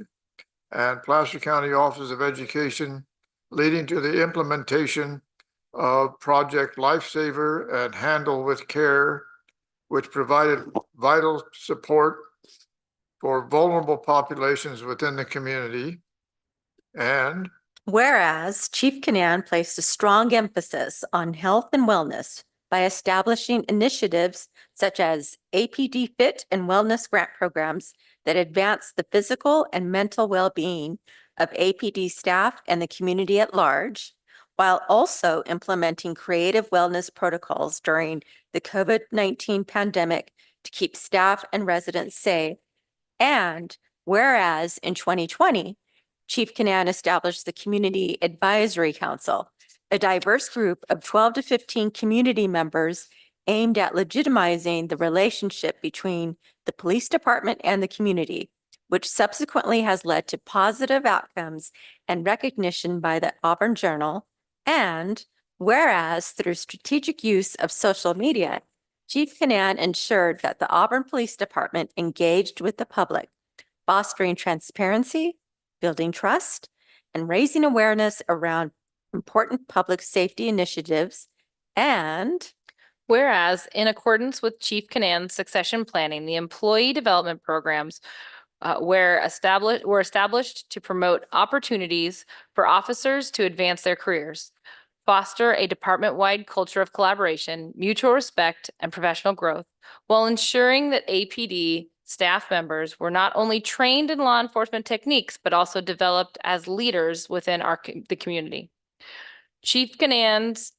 and Placer County Office of Education, leading to the implementation of Project Lifesaver and Handle with Care, which provided vital support for vulnerable populations within the community. And whereas Chief Canan placed a strong emphasis on health and wellness by establishing initiatives such as APD Fit and Wellness Grant programs that advance the physical and mental well-being of APD staff and the community at large, while also implementing creative wellness protocols during the COVID-19 pandemic to keep staff and residents safe. And whereas in 2020, Chief Canan established the Community Advisory Council, a diverse group of 12 to 15 community members aimed at legitimizing the relationship between the police department and the community, which subsequently has led to positive outcomes and recognition by the Auburn Journal. And whereas through strategic use of social media, Chief Canan ensured that the Auburn Police Department engaged with the public, fostering transparency, building trust, and raising awareness around important public safety initiatives. And whereas in accordance with Chief Canan's succession planning, the employee development programs were established to promote opportunities for officers to advance their careers, foster a department-wide culture of collaboration, mutual respect, and professional growth, while ensuring that APD staff members were not only trained in law enforcement techniques, but also developed as leaders within the community. Chief Canan's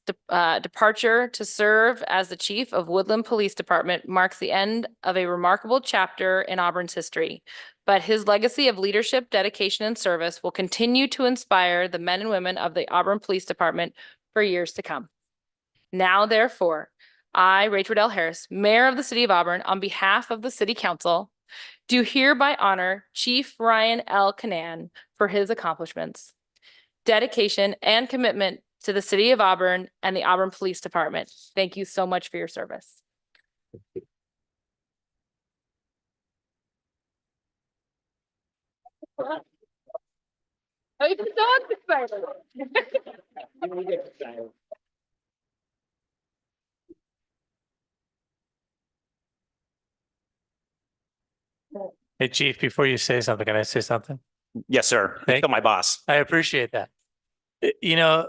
departure to serve as the chief of Woodland Police Department marks the end of a remarkable chapter in Auburn's history, but his legacy of leadership, dedication, and service will continue to inspire the men and women of the Auburn Police Department for years to come. Now, therefore, I, Rachel L. Harris, Mayor of the City of Auburn, on behalf of the City Council, do hereby honor Chief Ryan L. Canan for his accomplishments, dedication, and commitment to the City of Auburn and the Auburn Police Department. Thank you so much for your service. Oh, you can excited. Hey, Chief, before you say something, can I say something? Yes, sir. Thank- Still my boss. I appreciate that. You know,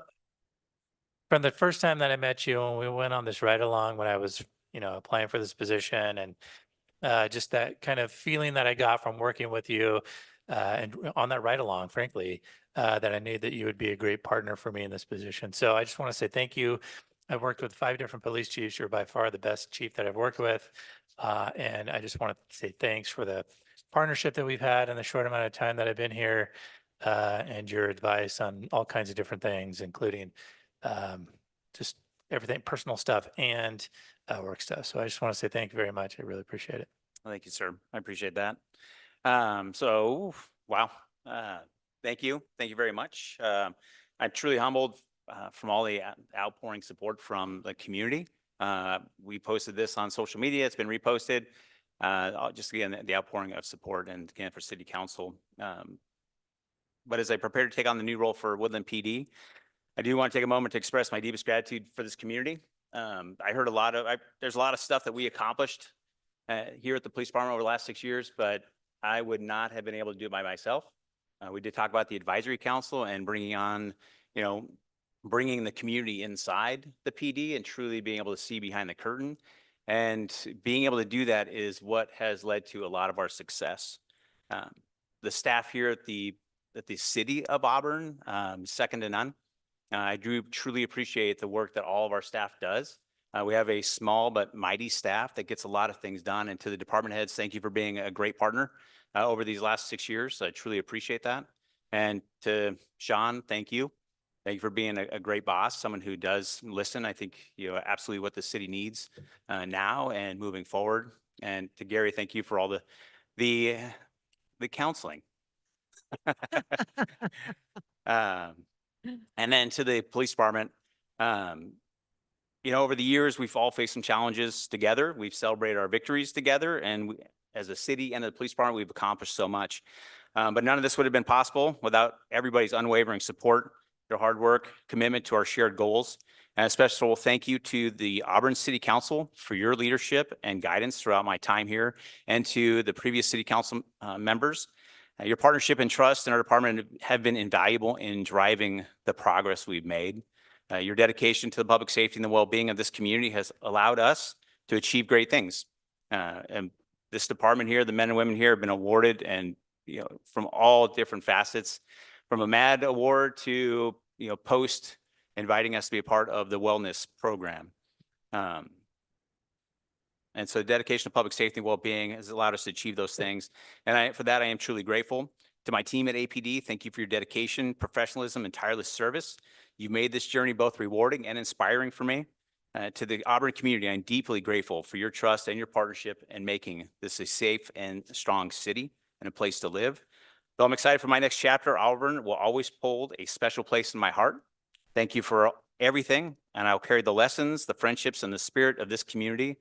from the first time that I met you, when we went on this ride along, when I was, applying for this position, and just that kind of feeling that I got from working with you and on that ride along, frankly, that I knew that you would be a great partner for me in this position. So I just want to say thank you. I've worked with 5 different police chiefs. You're by far the best chief that I've worked with. And I just want to say thanks for the partnership that we've had in the short amount of time that I've been here, and your advice on all kinds of different things, including just everything, personal stuff and work stuff. So I just want to say thank you very much. I really appreciate it. Thank you, sir. I appreciate that. Wow. Thank you. Thank you very much. I'm truly humbled from all the outpouring support from the community. We posted this on social media. It's been reposted. Just again, the outpouring of support and again for city council. But as I prepare to take on the new role for Woodland PD, I do want to take a moment to express my deepest gratitude for this community. I heard there's a lot of stuff that we accomplished here at the police department over the last 6 years, but I would not have been able to do it by myself. We did talk about the advisory council and bringing on, bringing the community inside the PD and truly being able to see behind the curtain. And being able to do that is what has led to a lot of our success. The staff here at the city of Auburn, second to none. I do truly appreciate the work that all of our staff does. We have a small but mighty staff that gets a lot of things done. And to the department heads, thank you for being a great partner over these last 6 years. I truly appreciate that. And to Sean, thank you. Thank you for being a great boss, someone who does listen. I think absolutely what the city needs now and moving forward. And to Gary, thank you for all the counseling. And then to the police department, over the years, we've all faced some challenges together. We've celebrated our victories together. And as a city and the police department, we've accomplished so much. But none of this would have been possible without everybody's unwavering support, their hard work, commitment to our shared goals. And a special thank you to the Auburn City Council for your leadership and guidance throughout my time here, and to the previous city council members. Your partnership and trust in our department have been invaluable in driving the progress we've made. Your dedication to the public safety and the well-being of this community has allowed us to achieve great things. And this department here, the men and women here have been awarded, and from all different facets, from a MAD award to post inviting us to be a part of the wellness program. And so dedication to public safety and well-being has allowed us to achieve those things. And for that, I am truly grateful. To my team at APD, thank you for your dedication, professionalism, and tireless service. You made this journey both rewarding and inspiring for me. To the Auburn community, I'm deeply grateful for your trust and your partnership in making this a safe and strong city and a place to live. Though I'm excited for my next chapter, Auburn will always hold a special place in my heart. Thank you for everything, and I'll carry the lessons, the friendships, and the spirit of this community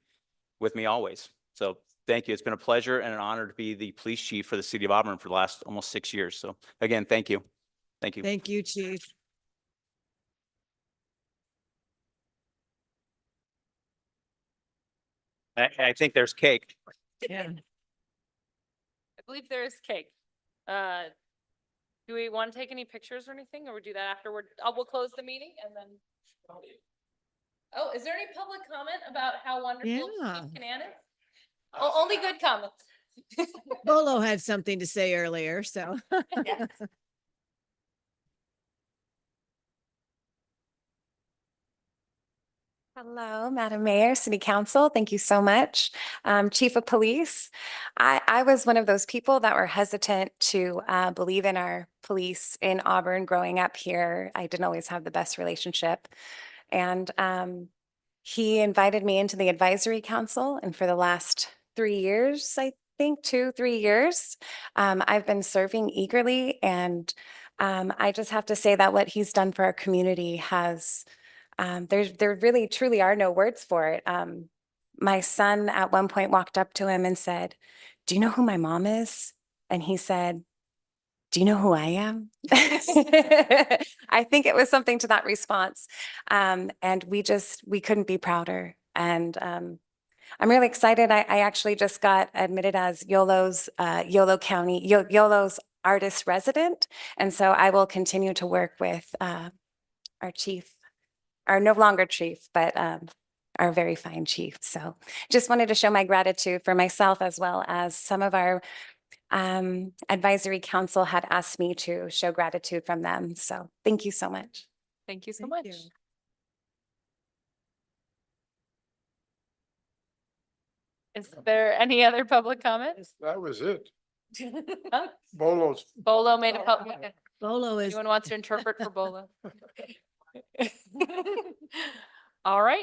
with me always. So thank you. It's been a pleasure and an honor to be the police chief for the city of Auburn for the last almost 6 years. So again, thank you. Thank you. Thank you, Chief. I think there's cake. Yeah. I believe there is cake. Do we want to take any pictures or anything, or we do that afterward? We'll close the meeting and then. Oh, is there any public comment about how wonderful Chief Canan is? Oh, only good comments. Bolo had something to say earlier, so. Yeah. Hello, Madam Mayor, City Council. Thank you so much. Chief of Police, I was one of those people that were hesitant to believe in our police in Auburn growing up here. I didn't always have the best relationship. And he invited me into the advisory council. And for the last 3 years, I think 2-3 years, I've been serving eagerly. And I just have to say that what he's done for our community has there really truly are no words for it. My son at one point walked up to him and said, "Do you know who my mom is?" And he said, "Do you know who I am?" I think it was something to that response. And we couldn't be prouder. And I'm really excited. I actually just got admitted as YOLO's artist resident. And so I will continue to work with our chief, our no longer chief, but our very fine chief. So just wanted to show my gratitude for myself, as well as some of our advisory council had asked me to show gratitude from them. So thank you so much. Thank you so much. Is there any other public comment? That was it. Huh? Bolo's. Bolo made a public. Bolo is. Anyone wants to interpret for Bolo? All right,